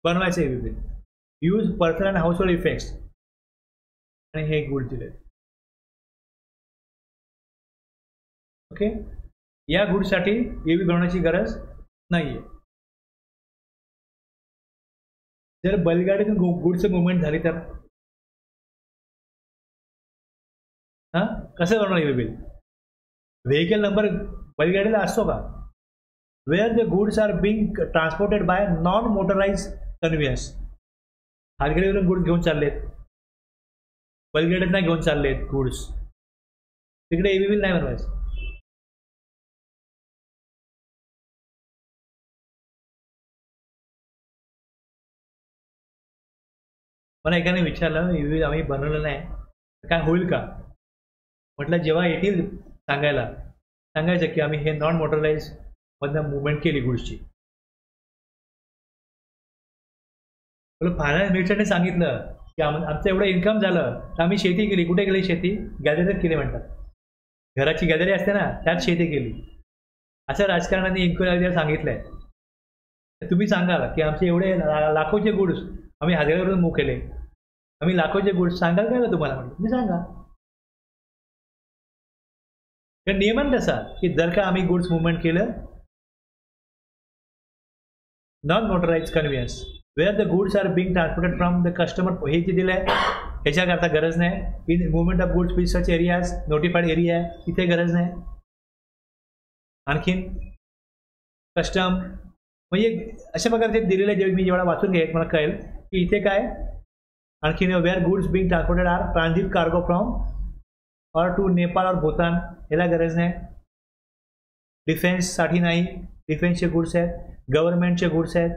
बनवायचं आहे. Use personal and house hold effects आणि हे good दिले. Okay. या गुडसाठी E वे बनवण्याची गरज नाही आहे. जर बैलगाडीतून गुडचं मुवमेंट झाली तर कसं बनवणार E way bill? Vehicle number बैलगाडीला असतो का? Where the goods are being transported by non motorised conveyance. हातगाडीवरून गुड्स घेऊन चाललेत, बैलगाडीत नाही घेऊन चाललेत गुड्स, तिकडे ई वे बिल नाही बनवायचं. मला एकाने विचारलं ई वे आम्ही बनवलं नाही काय होईल का? म्हटलं जेव्हा येतील सांगायचं की आम्ही हे नॉन मोटराइज मधनं मुवमेंट केली गुड्सची. फायनान्स मिनिस्टरने सांगितलं की आमचं एवढं इन्कम झालं तर आम्ही शेती केली. कुठे केली शेती? गॅलरीत केली म्हणतात. घराची गॅलरी असते ना त्यात शेती केली असं राजकारणाने इन्क्वायरीला सांगितलंय. तुम्ही सांगाल की आमचे एवढे लाखोचे गुड्स आम्ही हातगाडीवरून मूव्ह केले, आम्ही लाखोचे गुड्स सांगाल काय तुम्हाला? म्हणजे तुम्ही सांगा. नियमन तसा की जर का आम्ही गुड्स मुवमेंट केलं non motorised conveyance where the goods are being transported from the customer, हे जे दिलं आहे ह्याच्याकरता गरज नाही. In movement of goods with such areas notified area आहे तिथे गरज नाही. आणखीन कस्टम म्हणजे अशा प्रकारचे दिलेले जे मी जेवढा वाचून घेत मला कळेल की इथे काय. आणखीन where goods being transported are transit cargo from और टू नेपाळ और भूतान, याला गरज नाही. डिफेन्ससाठी नाही, डिफेन्सचे गुड्स आहेत, गव्हर्नमेंटचे गुड्स आहेत,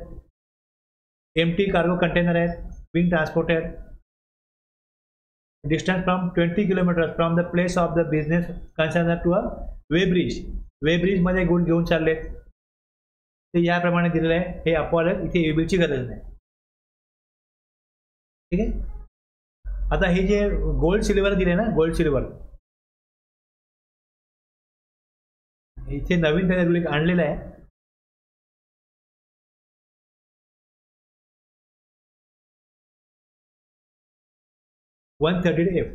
एम्प्टी कार्गो कंटेनर आहेत, being transported. Distance from 20 kilometre from the place of the business concern to a weighbridge. वे ब्रिजमध्ये गुड घेऊन चाललेत, ते याप्रमाणे दिलेलं आहे. हे अपवाद आहेत, इथे एबीलची गरज नाही. ठीक आहे. आता हे जे गोल्ड सिल्वर दिले ना, गोल्ड सिल्वर इथे नवीन त्याने रूल आणलेला आहे. (130)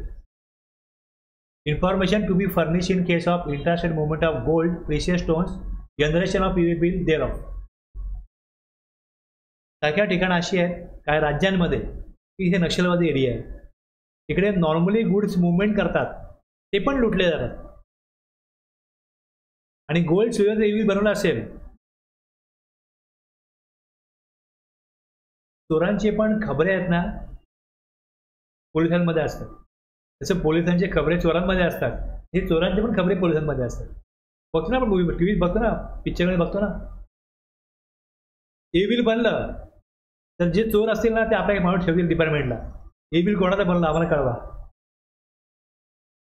information to be furnished in case of intrastate movement of gold, precious stones, generation of EV bill thereof. सारख्या ठिकाणं अशी आहेत काय राज्यांमध्ये की इथे नक्षलवादी एरिया आहे, इकडे नॉर्मली गुड्स मुवमेंट करतात, ते पण लुटले जातात. आणि गोल्ड सिल्वर EV बनवलं असेल, चोरांचे पण खबरे आहेत ना पोलिसांमध्ये असतात, जसं पोलिसांचे खबरे चोरांमध्ये असतात, हे चोरांचे पण खबरे पोलिसांमध्ये असतात. बघतो ना आपण मूवी, टीव्हीत बघतो ना, पिक्चरमध्ये बघतो ना. ए बिल बनलं तर जे चोर असतील ना ते आपल्या माणूस ठेवतील डिपार्टमेंटला, ए बिल कोणाचं बनलं आम्हाला कळवा.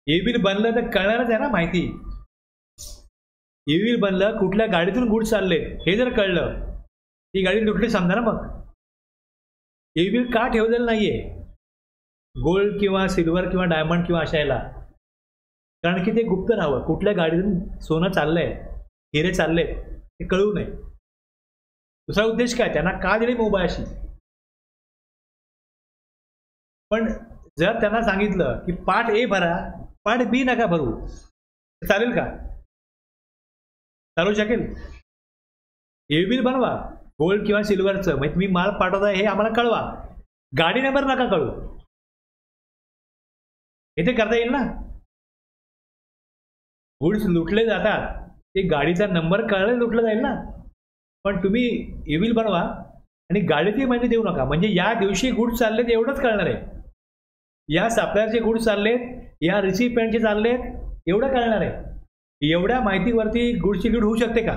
ए बिल बनलं तर कळणारच आहे ना माहिती. ए बिल बनलं कुठल्या गाडीतून गुड्स चालले हे जर कळलं, ती गाडी लुटली समजा ना. मग ए बिल का ठेवलेलं नाहीये गोल्ड किंवा सिल्वर किंवा डायमंड किंवा अशा याला, कारण की ते गुप्त राहावं. कुठल्या गाडीतून सोनं चाललंय, हिरे चाललेत ते कळू नये. दुसरा उद्देश काय, त्यांना का दिली मोबाईल अशी. पण जर त्यांना सांगितलं की पार्ट ए भरा, पार्ट बी नका भरू, चालेल का? चालू शकेल? ए बिल बनवा गोल्ड किंवा सिल्वरचं, म्हणजे तुम्ही माल पाठवताय हे आम्हाला कळवा, गाडी नंबर नका कळू. इथे करता येईल ना. गुड्स लुटले जातात, ते गाडीचा नंबर कळले लुटलं जाईल ना. पण तुम्ही ए बिल बनवा आणि गाडीची माहिती देऊ नका, म्हणजे या दिवशी गुड्स चाललेत एवढंच कळणार आहे. या सप्लायरचे गुड्स चाललेत, या रिसिपियंटचे चाललेत एवढं कळणार आहे. एवढ्या माहितीवरती गुड्सची लूट होऊ शकते का?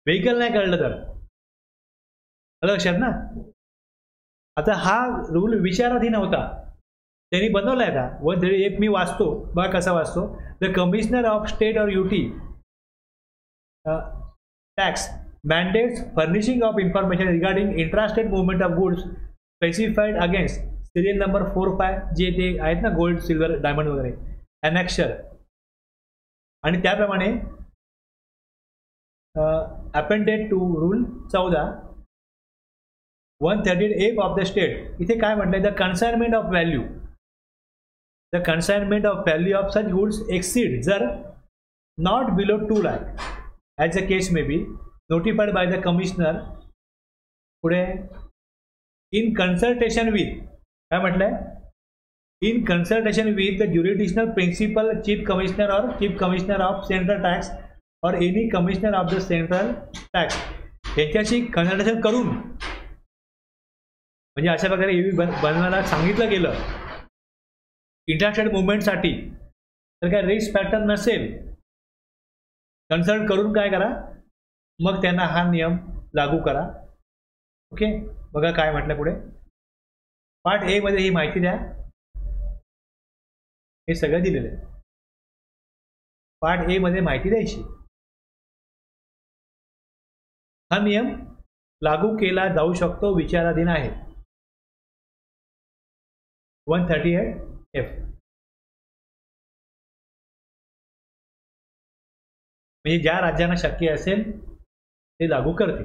व्हेकल नाही कळलं तर. लक्षात ना. आता हा रूल विचाराधीन होता, त्यांनी बनवलाय का? 138 मी वाचतो बघा कसा वाचतो. द कमिशनर ऑफ स्टेट और UT tax mandates furnishing of information regarding intrastate movement of goods specified against serial number 4-5 जे ते आहेत ना गोल्ड सिल्वर डायमंड वगैरे annexure. आणि त्याप्रमाणे appended to rule 14 138 of the state इथे काय म्हटलंय, the consignment of value, the consignment of value of such goods exceed जर not below 2 lakh as the case may be notified by the commissioner. पुढे in consultation with काय म्हटलंय, in consultation with the jurisdictional principal chief commissioner or chief commissioner of central tax or any commissioner of the central tax यांच्याशी consultation करून, म्हणजे अशा प्रकारे EV बनवायला सांगितलं गेलं इंटरस्टेट मुवमेंटसाठी, तर काय रिस्क फॅक्टर नसेल, कन्सल्ट करून काय करा, मग त्यांना हा नियम लागू करा. ओके. बघा काय म्हटलं पुढे, पार्ट ए मध्ये ही माहिती द्या, हे सगळं दिलेलं आहे. पार्ट ए मध्ये माहिती द्यायची. हा नियम लागू केला जाऊ शकतो, विचाराधीन आहे. 138F म्हणजे ज्या राज्यांना शक्य असेल ते लागू करते.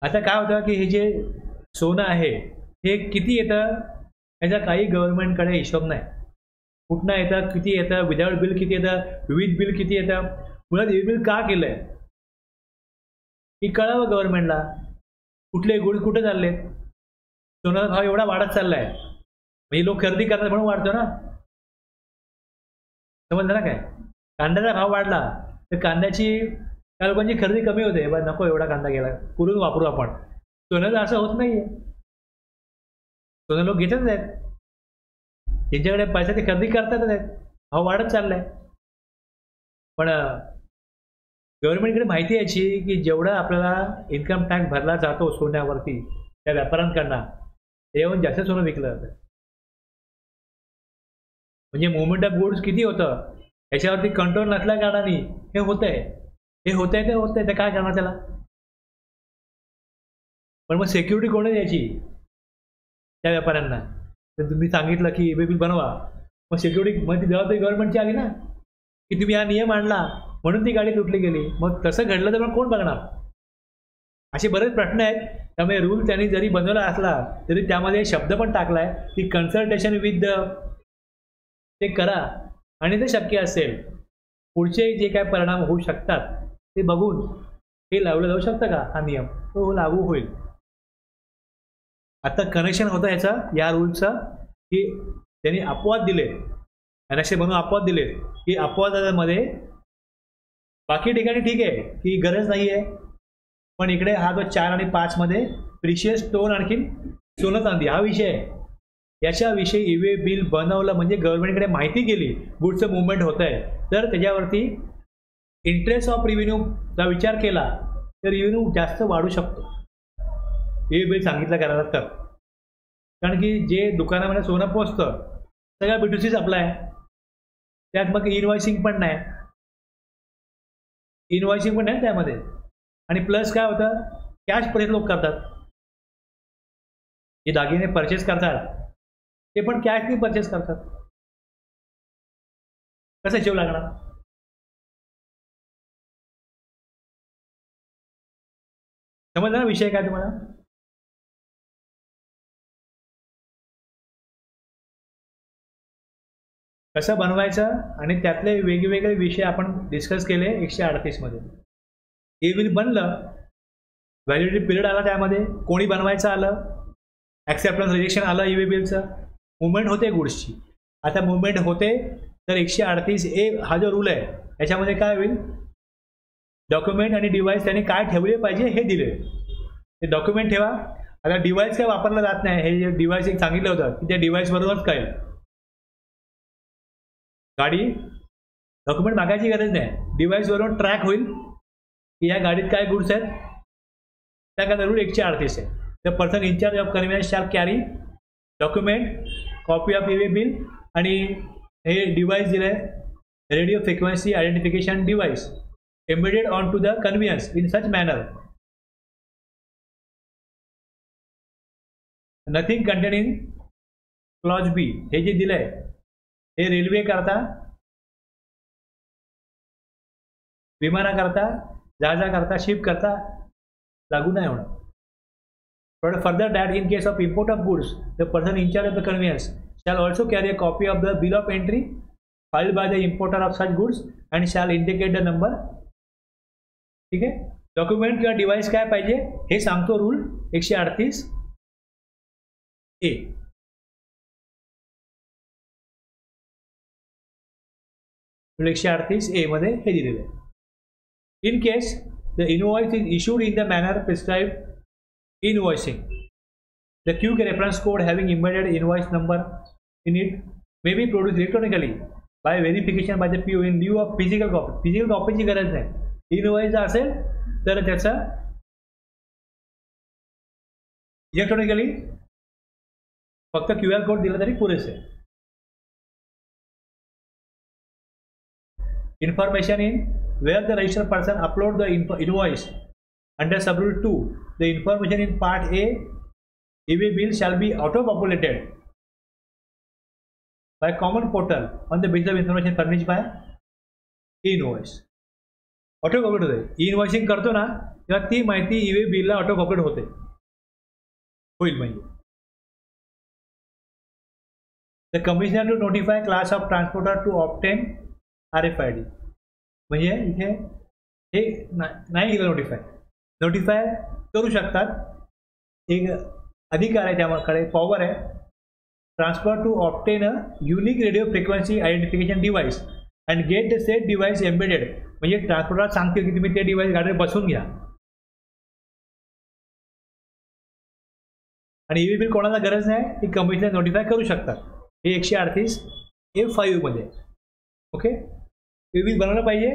आता काय होतं की हे जे सोनं आहे हे किती येतं याचा काही गव्हर्नमेंटकडे हिशोब नाही. कुठनं येतं, किती येतं, विदाउट बिल किती येतं, विथ बिल किती येतं, मुळात हे बिल का केलंय की कळावं गव्हर्नमेंटला कुठले गुड कुठे चाललेत. सोन्याचा भाव एवढा वाढत चाललाय, म्हणजे लोक खरेदी करतात म्हणून वाढतो ना. समजलं ना. काय कांद्याचा भाव वाढला तर कांद्याची त्या लोकांची खरेदी कमी होते, बा नको एवढा कांदा गेला पुरून वापरू आपण. सोन्याचं असं होत नाहीये, सोनं लोक घेतच आहेत, ज्यांच्याकडे पैसा ते खरेदी करतातच आहेत, भाव वाढत चाललाय. पण गव्हर्नमेंटकडे माहिती यायची की जेवढा आपल्याला इन्कम टॅक्स भरला जातो सोन्यावरती त्या व्यापाऱ्यांकडनं त्याहून जास्त सोनं विकलं जातं. म्हणजे मुवमेंट ऑफ गुड्स किती होतं याच्यावरती कंट्रोल नसल्या कारणाने हे होतंय ते काय करणार त्याला. पण मग सिक्युरिटी कोणी द्यायची त्या व्यापाऱ्यांना. तर तुम्ही सांगितलं की ईवे बिल बनवा, मग सिक्युरिटी मग ती जबाबदारी गव्हर्नमेंटची आली ना की तुम्ही हा नियम आणला म्हणून ती गाडी तुटली गेली. मग तसं घडलं तर मग कोण बघणार. असे बरेच प्रश्न आहेत. त्यामुळे रूल त्यांनी जरी बनवला असला तरी त्यामध्ये शब्द पण टाकलाय की कन्सल्टेशन विथ द ते करा आणि ते शक्य असेल पुढचे जे काय परिणाम होऊ शकतात ते बघून हे लावलं जाऊ शकतं का हा नियम तो लागू होईल. आता कनेक्शन होतं ह्याचं या रूलचं की त्यांनी अपवाद दिले नक्षे बनवून अपवाद दिले की अपवादामध्ये बाकी ठिकाणी ठीक आहे की गरज नाही आहे पण इकडे हा जो 4 आणि 5 मध्ये प्रिशियस स्टोन आणखीन सोनं चांदी हा विषय आहे. याच्याविषयी ईवे बिल बनवलं म्हणजे गव्हर्नमेंटकडे माहिती गेली गुड्सचं मुवमेंट होत आहे तर त्याच्यावरती इंटरेस्ट ऑफ रिव्हेन्यूचा विचार केला तर रिव्हेन्यू जास्त वाढू शकतो. ईवे बिल सांगितलं करायला तर कारण की जे दुकानामध्ये सोनं पोचतं सगळं B2Cच आपलं आहे. त्यात मग इनवॉइसिंग पण नाही त्यामध्ये. आणि प्लस काय होतं कॅश परचेस लोक करतात. जे दागिने परचेस करतात ते पण कॅशने परचेस करतात. कसं हिशोब लागणार. समजलं ना विषय काय तुम्हाला. कसं बनवायचं आणि त्यातले वेगवेगळे विषय आपण डिस्कस केले 138 मध्ये. हे बिल बनलं व्हॅलिडिटी पिरियड आला त्यामध्ये कोणी बनवायचं आलं ॲक्सेप्टन्स रिजेक्शन आलं ईवे बिलचं मुवमेंट होते गुड्सची. आता मुवमेंट होते तर 138A हा जो रूल आहे याच्यामध्ये काय होईल डॉक्युमेंट आणि डिव्हाइस त्यांनी काय ठेवले पाहिजे हे दिले. ते डॉक्युमेंट ठेवा. आता डिव्हाइस काय वापरलं जात नाही हे जे डिव्हाइस एक सांगितलं होतं की त्या डिव्हाइसवरूनच कळेल. गाडी डॉक्युमेंट मागायची गरज नाही डिव्हाइसवरून ट्रॅक होईल की या गाडीत काय गुड्स आहेत त्याकरता रूल 138 आहे. The person incharge of conveyance shall carry document copy of e way bill आणि हे डिव्हाइस दिलं आहे radio frequency identification device embedded on to the conveyance in such manner nothing contain in clause B. हे जे दिलं आहे हे रेल्वे करता विमानाकरता जहाजाकरता शिप करता लागू नाही होणार. But further that in case of import of goods, the person in charge of the conveyance shall also carry a copy of the bill of entry filed by the importer of such goods and shall indicate the number. ठीक आहे. Document किंवा device काय पाहिजे हे सांगतो rule 138A. Rule 138A मध्ये हे दिलेलं आहे. In case the invoice is issued in the manner prescribed invoicing, the QK reference code having embedded invoice number in it may be produced electronically by verification by the PO in lieu of physical copy. Physical copy ची गरज नाही. Invoice असेल तर त्याचा electronically फक्त QR code दिला तरी पुरेसे. Information in where the registered person upload the invoice under subrule 2, the information in part A e-way bill shall be auto-populated by common portal on the basis of information furnished by invoice. Auto populate होते. Invoicing करतो ना तेव्हा ती माहिती e-way बिलला auto populate होते होईल. म्हणजे the commissioner to notify class of transporter to obtain RFID. म्हणजे इथे हे नाही केलं नोटिफाय करू शकतात. एक अधिकार आहे त्याकडे पॉवर आहे. Transfer to obtain a unique radio frequency identification device and get the set device embedded. म्हणजे ट्रान्सपोर्टरला सांगतील की तुम्ही ते डिव्हाइस गाडीवर बसून घ्या. आणि ईवे बिल कोणाला गरज नाही ती कमिशनर नोटिफाय करू शकतात. हे 138A5 मध्ये. ओके. ईवे बिल बनवलं पाहिजे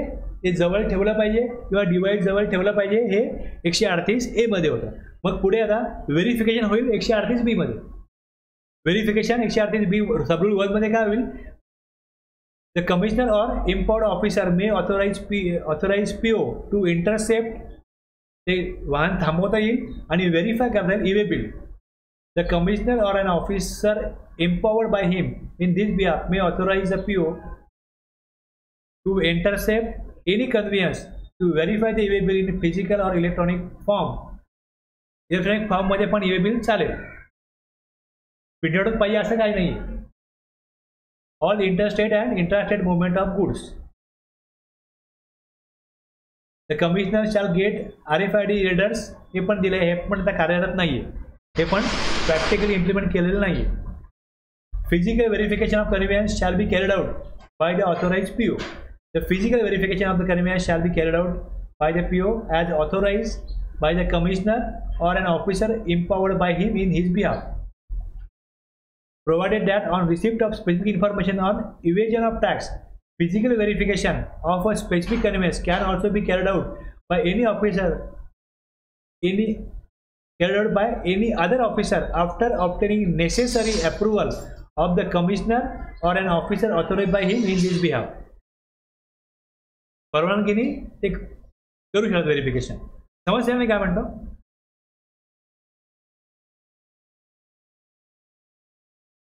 ते जवळ ठेवलं पाहिजे किंवा डिवाइस जवळ ठेवलं पाहिजे, हे 138A मध्ये होतं. मग पुढे आता व्हेरिफिकेशन होईल 138B मध्ये. व्हेरिफिकेशन 138B सब रूल 1 मध्ये काय होईल? The commissioner or empowered officer may authorise PO to intercept, ते वाहन थांबवता येईल आणि व्हेरीफाय करता येईल E way bill. The commissioner or an officer empowered by him in this behalf may authorize the PO to intercept any conveyance to verify the e-way bill in physical or electronic form. Electronic form मध्ये पण e-way bill चालेल. Printout पाहिजे असं काही नाही. All interstate and intrastate movement of goods. The commissioner shall get RFID readers, हे पण दिले, हे पण आता कार्यरत नाहीये, हे पण प्रॅक्टिकली इम्प्लिमेंट केलेलं नाहीये. Physical verification of conveyance shall be carried out by the authorized PO. The physical verification of the conveyance shall be carried out by the PO as authorized by the commissioner or an officer empowered by him in his behalf. Provided that on receipt of specific information on evasion of tax, physical verification of a specific conveyance can also be carried out by any officer, carried out by any other officer after obtaining necessary approval of the commissioner or an officer authorized by him in his behalf. परवानगीने ते करू शकतात verification. समजलं मी काय म्हणतो?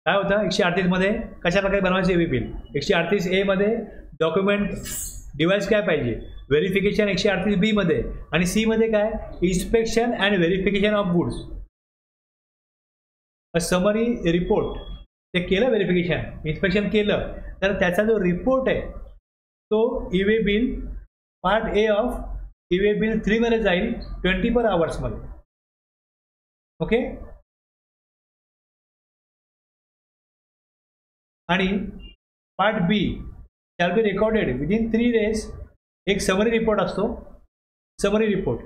काय होतं 138 मध्ये कशा प्रकारे बनवायचे ई-वे बिल. 138A मध्ये डॉक्युमेंट डिव्हाइस काय पाहिजे, व्हेरिफिकेशन 138B मध्ये, आणि C मध्ये काय, inspection and verification of goods. A summary report, ते केलं व्हेरिफिकेशन, इन्स्पेक्शन केलं, तर त्याचा जो रिपोर्ट आहे तो e-way bill part A of e-way bill 3 मध्ये जाईल 24 आवर्स मध्ये. ओके. आणि part B shall be recorded within 3 days. एक समरी रिपोर्ट असतो, summary report,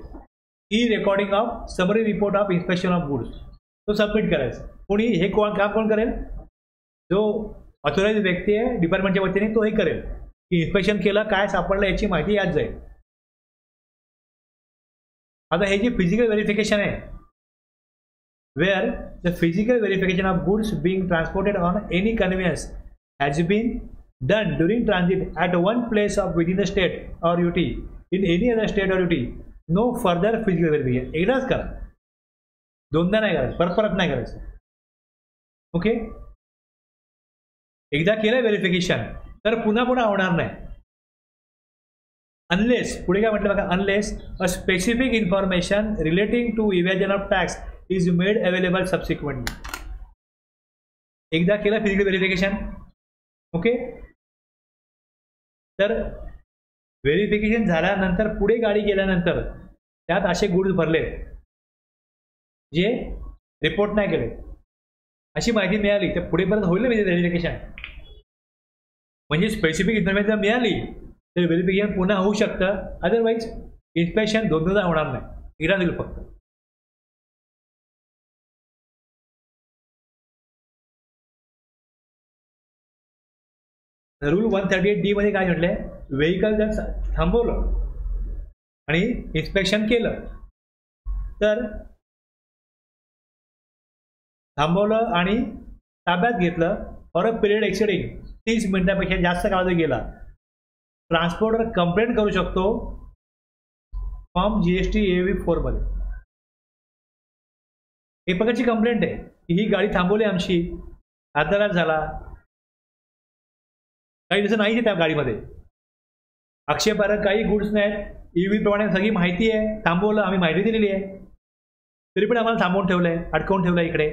E recording of summary report of inspection of goods, तो सबमिट करायचा. कोणी हे काम कोण करेल? जो ऑथोराइज व्यक्ती आहे डिपार्टमेंटच्या वतीने, तो हे करेल की इन्स्पेक्शन केलं, काय सापडलं याची माहिती यात जाईल. आता हे जे फिजिकल व्हेरिफिकेशन आहे, where the physical verification of goods being transported on any conveyance has been done during transit at one place of within the state or UT in any other state or UT, no further physical verification. एकदाच करा, दोनदा नाही करायचं, परत नाही करायचं. Okay. एकदा केलं व्हेरिफिकेशन तर पुन्हा होणार नाही. अनलेस, पुढे काय म्हटलं बघा, unless a specific information relating to evasion of tax is made available subsequently. एकदा केलं फिजिकल व्हेरिफिकेशन. ओके. तर व्हेरिफिकेशन झाल्यानंतर पुढे गाडी गेल्यानंतर त्यात असे गुड्स भरले जे रिपोर्ट नाही केले, अशी माहिती मिळाली, तर पुढे परत होईल व्हेरिफिकेशन. म्हणजे स्पेसिफिक इन्फॉर्मेशन मिळाली तर व्हेरिफिकेशन पुन्हा होऊ शकतं. अदरवाईज इन्स्पेक्शन दोनदा होणार नाही, एकदा होईल फक्त. रूल 138D मध्ये काय म्हटलंय, व्हेकल जर थांबवलं आणि इन्स्पेक्शन केलं, तर थांबवलं आणि ताब्यात घेतलं फॉर अ पिरियड एक्सिडिंग 30 मिनिटांपेक्षा जास्त काळ गेला, ट्रान्सपोर्टर कंप्लेंट करू शकतो फॉर्म GST AV 4 मध्ये. एक प्रकारची कंप्लेंट आहे की ही गाडी थांबवली आमची, अपघात झाला, काही तसं नाहीच त्या गाडीमध्ये, आक्षेपार्ह काही गुड्स नाहीत, EV प्रमाणे सगळी माहिती आहे, थांबवलं, आम्ही माहिती दिलेली आहे, तरी पण आम्हाला थांबवून ठेवलंय, अडकवून ठेवलंय इकडे,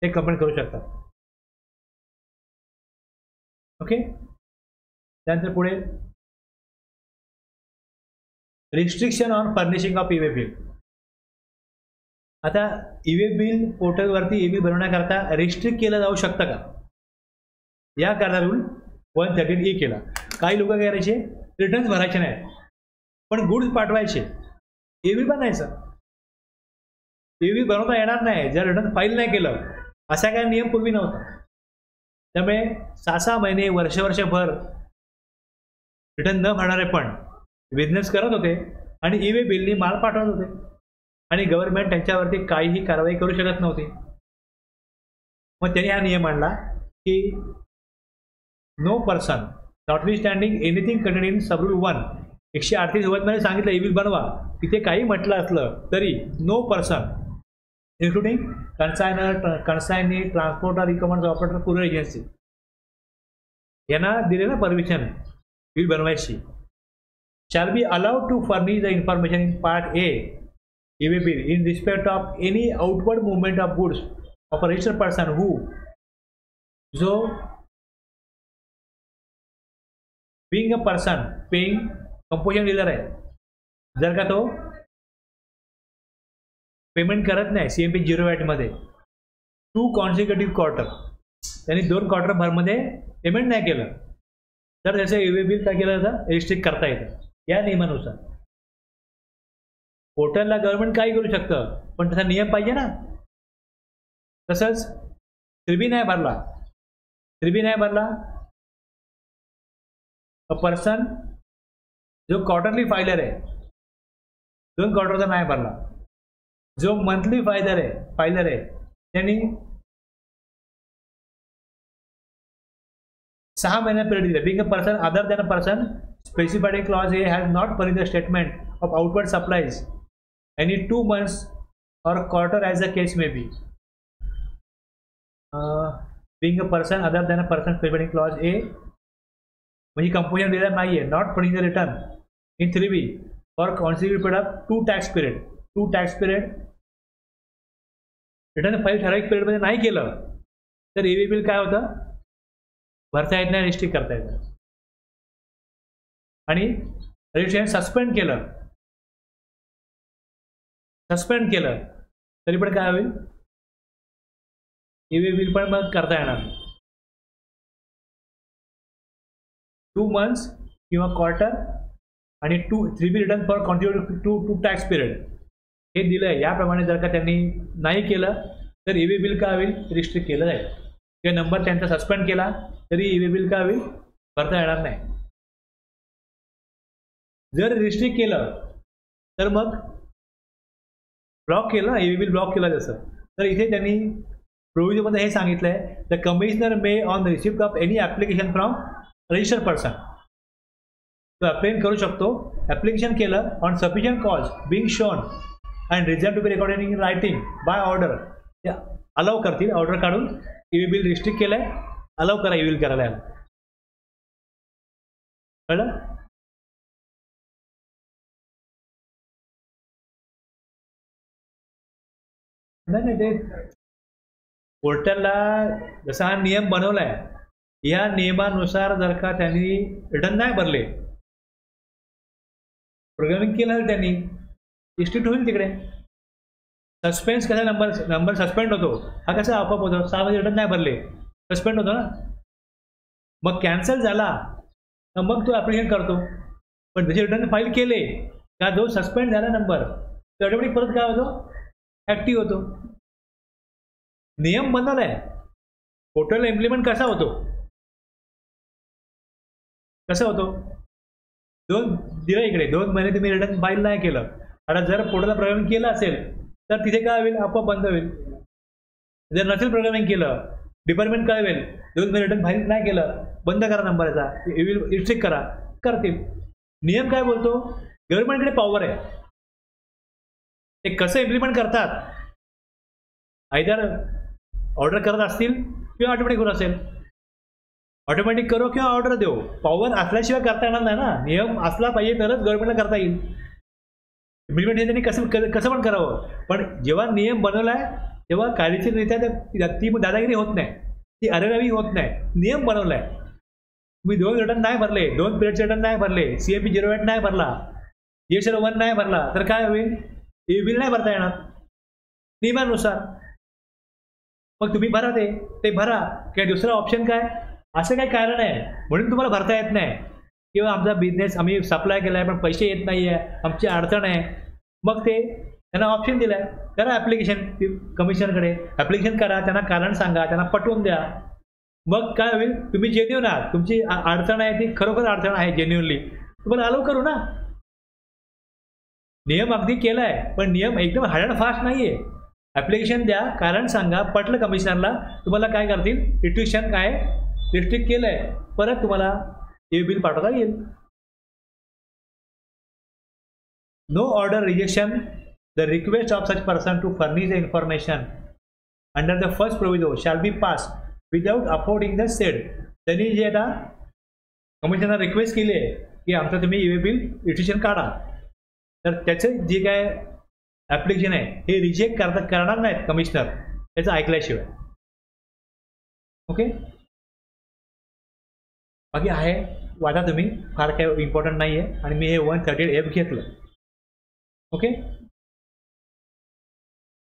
ते कंप्लेंट करू शकतात. ओके. त्यानंतर पुढे restriction on furnishing of e-way bill. आता ई-वे बिल पोर्टलवरती ई-वे बनवण्याकरता रिस्ट्रिक्ट केलं जाऊ शकतं का, याकरता रूल 138E केला. काही लोक काय करायचे, रिटर्न्स भरायचे नाहीत पण गुड्स पाठवायचे, ई-वे बनायचं. ई-वे बनवता येणार नाही जर रिटर्न फाईल नाही केलं, असा काही नियम पूर्वी नव्हता. त्यामुळे 6-6 महिने, वर्षभर रिटर्न न भरणारे पण बिझनेस करत होते आणि ई वे बिलनी माल पाठवत होते आणि गव्हर्नमेंट त्यांच्यावरती काहीही कारवाई करू शकत नव्हती. मग त्यांनी हा नियम आणला की no person notwithstanding anything contain in sub rule 1 138 मध्ये सांगितलं ई बिल बनवा. तिथे काही म्हटलं असलं तरी no person including consignee transporter e-commerce operator courier agency यांना दिलेलं परमिशन बिल बनवायची shall be allowed to furnish the information in part A e-way bill in respect of any outward movement of goods of a registered person who जो being a person paying composition dealer आहे, जर का तो payment करत नाही CMP 08 मध्ये 2 consecutive quarter, त्यांनी 2 quarter भरमध्ये payment नाही केलं तर त्याचं ई-वे बिल काय केलं जातं, रिस्ट्रिक्ट करता येतं या नियमानुसार. पोर्टलला गव्हर्नमेंट काही करू शकतं पण तसा नियम पाहिजे ना. तसंच त्रिबी नाही भरला अ पर्सन जो क्वार्टरली फायलर आहे 2 क्वार्टरचा नाही भरला, जो मंथली फायलर आहे त्यांनी 6 महिन्या पिरियड दिला. Being a person other than a person specified in clause A has not furnished a statement of outward supplies any 2 months or quarter as the case may be. Being a person other than a person specified in clause A म्हणजे composition दिलेला नाहीये. Not furnishing the return in 3B for consecutive period of 2 tax period return file ठराविक period मध्ये नाही केलं तर e-way bill काय होतं, भरता येत नाही, रिस्ट्रिक्ट करता येतं. आणि रजिस्ट्रेशन सस्पेंड केलं तरी पण काय होईल, ई-वे बिल पण मग करता येणार. 2 months किंवा क्वार्टर आणि 3B return for contribute to tax period हे दिलंय. याप्रमाणे जर का त्यांनी नाही केलं तर ई-वे बिल काय होईल, रिस्ट्रिक्ट केलं जाईल. किंवा नंबर त्यांचा सस्पेंड केला तरी ई-वे बिल काय होईल, भरता येणार नाही. जर रिस्ट्रिक्ट केलं तर मग ब्लॉक केलं, ई-वे बिल ब्लॉक केलं जसं. तर इथे त्यांनी प्रोव्हिजनमध्ये हे सांगितलंय, the commissioner may on receipt of any application from registered person, तो अप्लाय करू शकतो. ॲप्लिकेशन केलं on sufficient cause being shown and reason to be recorded in writing by order, ते अलाव करतील. ऑर्डर काढून ई-वे बिल रिस्ट्रिक्ट केलंय, allow करा E way bill करायला. कळलं? नाही ते पोर्टलला जसा हा नियम बनवलाय या नियमानुसार जर का त्यांनी रिटर्न नाही भरले, प्रोग्रामिंग केलं त्यांनी, स्ट्रिक्ट होईल तिकडे. सस्पेन्स कसा नंबर सस्पेंड होतो, हा कसा आपोआप होतो, 6 महिने रिटर्न नाही भरले सस्पेंड होतो ना. मग कॅन्सल झाला मग तो ॲप्लिकेशन करतो. पण जसे रिटर्न फाईल केले का जो सस्पेंड झाला नंबर तो ऑटोमॅटिक परत काय होतो, ॲक्टिव्ह होतो. नियम बनवलाय. पोर्टलला इम्प्लिमेंट कसा होतो 2 दिलं इकडे, 2 महिने तुम्ही रिटर्न फाईल नाही केलं. आता जर पोर्टलला प्रोग्रामिंग केलं असेल तर तिथे काय होईल, आपोआप बंद होईल. जर नसेल प्रोग्रामिंग केलं, डिपार्टमेंट काय होईल, 2 महिने रिटर्न फाईल नाही केलं, बंद करा नंबरचा, रिस्ट्रिक्ट करा, करतील. नियम काय बोलतो, गव्हर्नमेंटकडे पॉवर आहे, ते कसं इम्प्लिमेंट करतात, आयदर ऑर्डर करत असतील किंवा ऑटोमॅटिक होत असेल. ऑटोमॅटिक करो किंवा ऑर्डर देऊ, पॉवर असल्याशिवाय करता येणार नाही ना. नियम असला पाहिजे तरच गव्हर्नमेंटला करता येईल. इम्प्लिमेंट हे त्यांनी कसं पण करावं. पण जेव्हा नियम बनवलाय तेव्हा कायदेशीररित्या ती दादागिरी होत नाही, ती अरेरावी होत नाही. नियम बनवलाय. तुम्ही 2 रिटर्न नाही भरले, 2 पिरियडचे रिटर्न नाही भरले, CMP 08 नाही भरला, GSL 1 नाही भरला तर काय होईल, ई-वे बिल नाही भरता येणार नियमानुसार. मग तुम्ही भरा, ते भरा. किंवा दुसरा ऑप्शन काय, असं काही कारण आहे म्हणून तुम्हाला भरता येत नाही, किंवा आमचा बिझनेस आम्ही सप्लाय केला आहे पण पैसे येत नाही आहे, आमची अडचण आहे, मग ते त्यांना ऑप्शन दिलं आहे, करा ॲप्लिकेशन कमिशनकडे, ॲप्लिकेशन करा, त्यांना कारण सांगा, त्यांना पटवून द्या. मग काय होईल, तुम्ही जेन्युइन आहात, तुमची अडचण आहे ती खरोखर अडचण आहे जेन्युइनली, तुम्हाला अलाव करू ना. नियम अगदी केलाय, पण नियम एकदम हार्ड अँड फास्ट नाहीये. ऍप्लिकेशन द्या, कारण सांगा, पटलं कमिशनरला, तुम्हाला काय करतील, रिस्ट्रिक्शन काय रिस्ट्रिक्ट केलंय, परत तुम्हाला बिल पाठवता येईल. No order rejection the request of such person to furnish the information under the first proviso shall be pass without affording the said. त्यांनी जे आता कमिशनर रिक्वेस्ट केली आहे की आमचं तुम्ही ई बिल रिस्ट्रिक्शन काढा, तर त्याचं जे काय ॲप्लिकेशन आहे हे रिजेक्ट करणार नाहीत कमिशनर त्याचं ऐकल्याशिवाय. ओके, बाकी आहे वाचा तुम्ही, फार काही इम्पॉर्टंट नाही आहे. आणि मी हे 138F घेतलं. Okay,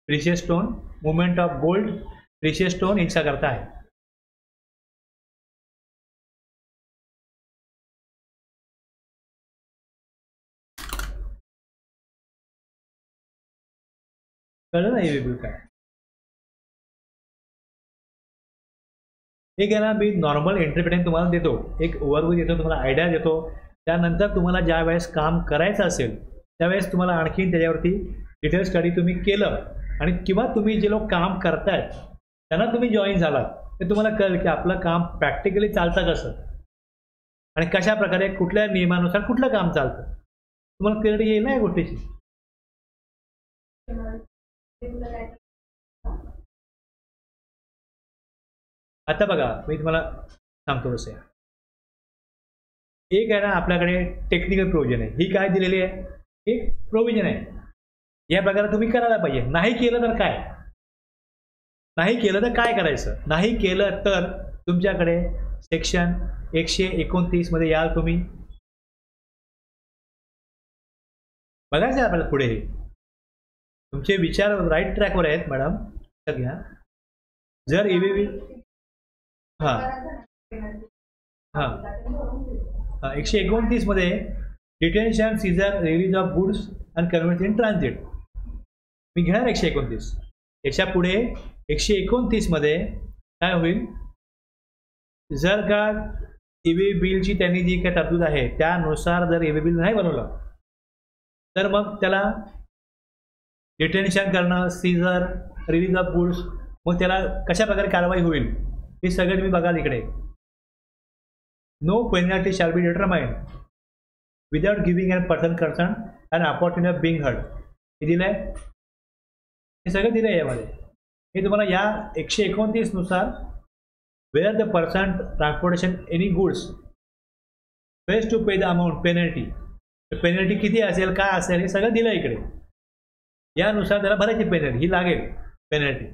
precious stone, movement of gold, precious stone इनका करता है. कळलं ना हे बिल काय. एक आहे ना, मी नॉर्मल इंटरप्रिटेशन तुम्हाला देतो, एक ओव्हरव्ह्यू देतो, तुम्हाला आयडिया देतो. त्यानंतर तुम्हाला ज्या वेळेस काम करायचं असेल त्यावेळेस तुम्हाला आणखीन त्याच्यावरती डिटेल स्टडी तुम्ही केलं आणि किंवा तुम्ही जे लोक काम करतायत त्यांना तुम्ही जॉईन झालात, ते तुम्हाला कळेल की आपलं काम प्रॅक्टिकली चालतं कसं आणि कशा प्रकारे कुठल्या नियमानुसार कुठलं काम चालतं. तुम्हाला क्लिअरिटी येईल ना या गोष्टीची. आता बघा मी तुम्हाला सांगतो कसं आहे. एक आहे ना आपल्याकडे टेक्निकल प्रोव्हिजन आहे, ही काय दिलेली आहे, एक प्रोव्हिजन आहे, या प्रकारे तुम्ही करायला पाहिजे. नाही केलं तर काय, नाही केलं तर काय करायचं, नाही केलं तर तुमच्याकडे सेक्शन 129 मध्ये याल तुम्ही. बघायचं आपल्याला पुढे हे तुमचे विचार राईट ट्रॅकवर आहेत मॅडम. लक्षात घ्या, जर ईव्हीबी हां 129 मध्ये detention, seizure, release of goods and conveyance in transit मी घेणार 129. याच्या पुढे 129 मध्ये काय होईल, जर का ईव्ही बिलची त्यांनी जी काही तरतूद आहे त्यानुसार जर ईव्ही बिल नाही बनवलं तर मग त्याला डिटेन्शन करणं, सीझर, रिलीज ऑफ गुड्स, मग त्याला कशा प्रकारे कारवाई होईल हे सगळं तुम्ही बघाल इकडे. No penalty shall be determined without giving an person concern and opportunity of being heard. हे दिलं आहे, हे सगळं दिलं आहे यामध्ये. हे तुम्हाला या 129 नुसार where the person transportation any goods face to pay the amount penalty, penalty किती असेल काय असेल हे सगळं दिलं इकडे. यानुसार त्याला भरायची पेनल्टी ही लागेल पेनल्टी.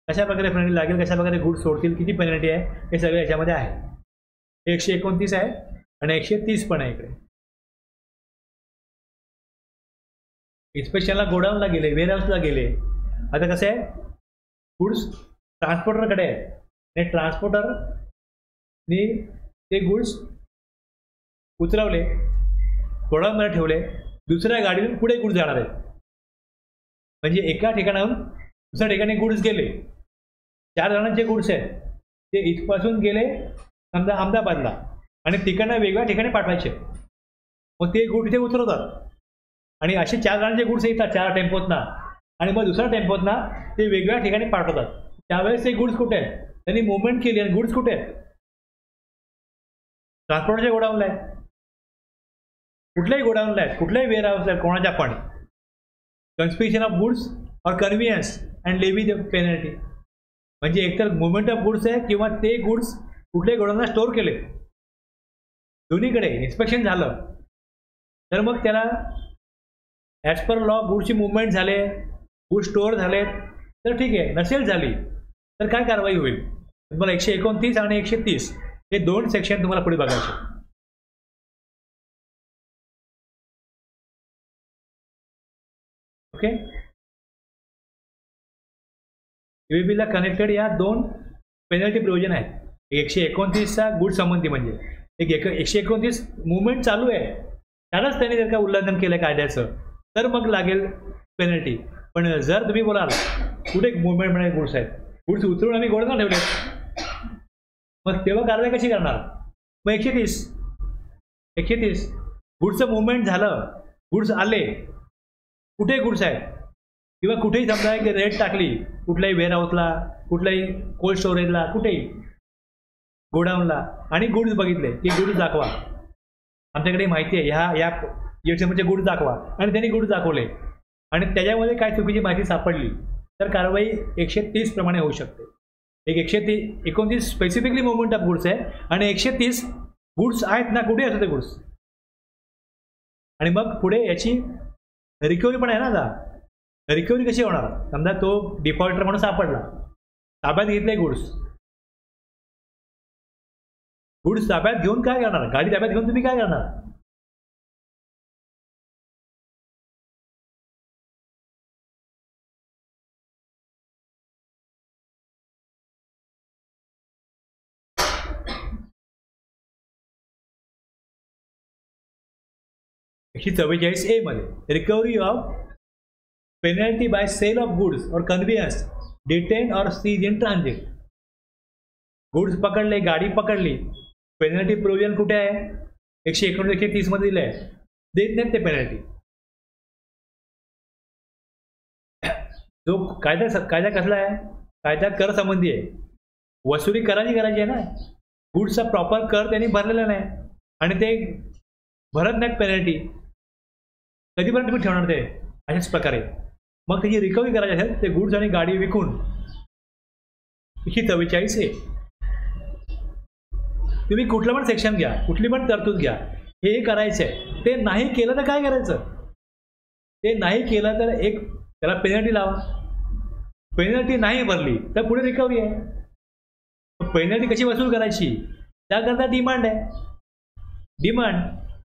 कशा प्रकारे पेनल्टी लागेल, कशा प्रकारे गुड्स सोडतील, किती पेनल्टी आहे हे सगळं याच्यामध्ये आहे. 129 आहे आणि 130 पण आहे इकडे. इन्स्पेक्शनला गोडाऊनला गेले, वेअरहाऊसला गेले. आता कसं आहे, गुड्स ट्रान्सपोर्टरकडे आहे आणि ट्रान्सपोर्टरनी ते गुड्स उतरवले, गोडाऊनमध्ये ठेवले, दुसऱ्या गाडीतून पुढे गुड्स जाणार आहेत. म्हणजे एका ठिकाणाहून दुसऱ्या ठिकाणी गुड्स गेले. 4 जणांचे गुड्स आहेत ते इथपासून गेले समजा अहमदाबादला आणि तिकडनं वेगळ्या ठिकाणी पाठवायचे. मग ते गुड इथे उतरवतात आणि असे 4 जणांचे गुड्स येतात 4 टेम्पोतना आणि मग दुसऱ्या टेम्पोतना ते वेगळ्या ठिकाणी पाठवतात. त्यावेळेस ते गुड्स कुठे आहेत, त्यांनी मुवमेंट केली आणि गुड्स कुठे आहेत, ट्रान्सपोर्टच्या गोडाऊनला आहेत, कुठल्याही गोडाऊनला आहेत, कुठल्याही वेअरहाऊसला आहेत, कोणाच्या पण. कन्स्पिरेशन ऑफ गुड्स और कन्व्हियन्स अँड लेवी द पेनल्टी, म्हणजे एकतर मुवमेंट ऑफ गुड्स आहे किंवा ते गुड्स कुठल्याही गोडाऊनला स्टोअर केले. दोन्हीकडे इन्स्पेक्शन झालं तर मग त्याला ॲज पर लॉ गुड्सची मुवमेंट झाले, गुड्स स्टोअर झाले तर ठीक आहे. नसेल झाली तर काय कारवाई होईल. तुम्हाला 129 आणि 130 हे 2 सेक्शन तुम्हाला पुढे बघायचे. ओके, ईव्हीबीला कनेक्टेड या 2 पेनल्टी प्रोव्हिजन आहेत. 129चा गुड संबंधी म्हणजे एक 129 मुवमेंट चालू आहे त्यालाच त्यांनी जर का उल्लंघन केलं कायद्याचं तर मग लागेल पेनल्टी. पण जर तुम्ही बोलाल कुठे मुवमेंट म्हणजे गुड्स आहेत, गुड्स उतरून आम्ही गोडाऊनला ठेवले, मग तेव्हा कारवाई कशी करणार. मग 130 130. गुड्सचं मुवमेंट झालं, गुड्स आले, कुठे गुड्स आहेत किंवा कुठेही समजा की रेट टाकली कुठल्याही वेअरहाऊसला, कुठल्याही कोल्ड स्टोरेजला, कुठेही गोडाऊनला, आणि गुड्स बघितले की गुड्स दाखवा, आमच्याकडे माहिती आहे या एटीएमचे गुड्स दाखवा, आणि त्यांनी गुड्स दाखवले आणि त्याच्यामध्ये काय चुकीची माहिती सापडली तर कारवाई 130 प्रमाणे होऊ शकते. एक 129 स्पेसिफिकली मुवमेंट ऑफ गुड्स आहे आणि 130 गुड्स आहेत ना, कुठे असते गुड्स, आणि मग पुढे याची रिकव्हरी पण आहे ना. आता रिकव्हरी कशी होणार? समजा तो डिफॉल्टर म्हणून सापडला, ताब्यात घेतले गुड्स ताब्यात घेऊन काय करणार? गाडी ताब्यात घेऊन तुम्ही काय करणार? A मध्ये recovery of penalty by sale of goods और कन्व्हियन्स डिटेन और सीज इन ट्रान्झिट. गुड्स पकडले, गाडी पकडली, पेनल्टी प्रोव्हिजन कुठे आहे? 129 130 मध्ये दिलं आहे, देत नाहीत ते पेनल्टी. जो कायदा कसला आहे? कायदा कर संबंधी आहे, वसुली करायची आहे ना. गुड्सचा प्रॉपर कर त्यांनी भरलेला नाही आणि ते भरत नाहीत पेनल्टी, कधीपर्यंत तुम्ही ठेवणार ते? अशाच प्रकारे मग त्याची रिकव्हरी करायची असेल ते गुड्स आणि गाडी विकून 144A. तुम्ही कुठलं पण सेक्शन घ्या, कुठली पण तरतूद घ्या, हे करायचं आहे. ते नाही केलं तर काय करायचं? ते नाही केलं तर एक त्याला पेनल्टी लावा. पेनल्टी नाही भरली तर पुढे रिकव्हरी आहे. पेनल्टी कशी वसूल करायची त्याकरता डिमांड आहे.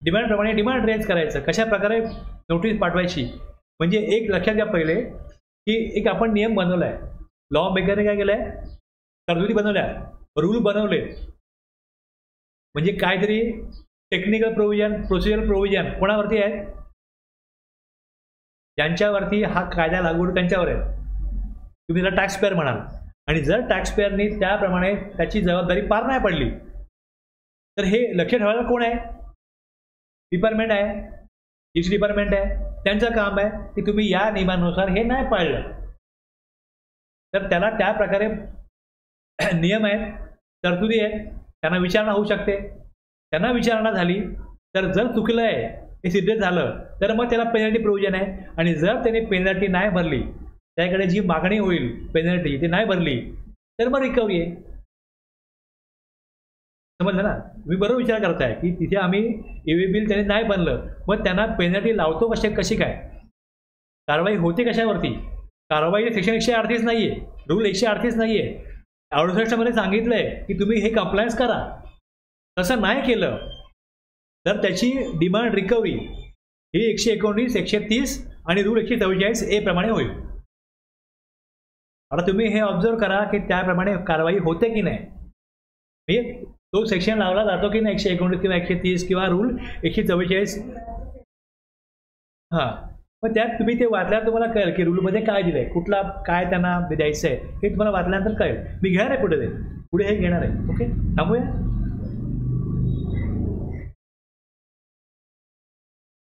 डिमांडप्रमाणे डिमांड रेज करायचं. कशा प्रकारे नोटीस पाठवायची? म्हणजे एक लक्षात घ्या पहिले की एक आपण नियम बनवला आहे, लॉ मेकरने काय केलं आहे? तरतुदी बनवल्या, रूल बनवले, म्हणजे काहीतरी टेक्निकल प्रोव्हिजन, प्रोसिजरल प्रोव्हिजन कोणावरती आहेत? ज्यांच्यावरती हा कायदा लागू होतो त्यांच्यावर आहे. तुम्ही त्याला टॅक्स पेअर म्हणाल, आणि जर टॅक्स पेअरनी त्याप्रमाणे त्याची जबाबदारी पार नाही पडली तर हे लक्ष ठेवायला कोण आहे? डिपार्टमेंट आहे, ईच डिपार्टमेंट आहे. त्यांचं काम आहे की तुम्ही या नियमानुसार हे नाही पाळलं तर त्याला त्या प्रकारे नियम आहेत, तरतुदी आहेत, त्यांना विचारणा होऊ शकते. त्यांना विचारणा झाली तर जर चुकलं आहे हे सिद्ध झालं तर मग त्याला पेनल्टी प्रोव्हिजन आहे, आणि जर त्याने पेनल्टी नाही भरली, त्याकडे जी मागणी होईल पेनल्टी ती नाही भरली तर मग रिकव्हरी आहे. समजलं ना? तुम्ही बरोबर विचार करताय की तिथे आम्ही EV बिल त्याने नाही बनलं, मग त्यांना पेनल्टी लावतो कशी काय? कारवाई होते कशावरती? कारवाई सेक्शन 138 नाही आहे, रूल 138 नाही आहे. 68 मध्ये सांगितलं आहे की तुम्ही हे कंप्लायन्स करा. तसं नाही केलं तर त्याची डिमांड रिकव्हरी ही 119, 130 आणि रूल 144A प्रमाणे होईल. आता तुम्ही हे ऑब्झर्व करा की त्याप्रमाणे कारवाई होते की नाही. म्हणजे तो सेक्शन लावला जातो की नाही 119 किंवा 130 किंवा रूल 144. हां, मग त्यात तुम्ही ते वाचल्यावर तुम्हाला कळेल की रूलमध्ये काय दिलं आहे, कुठला काय त्यांना द्यायचं आहे हे तुम्हाला वाचल्यानंतर कळेल. मी घेणार आहे पुढे हे घेणार आहे. ओके, थांबूया.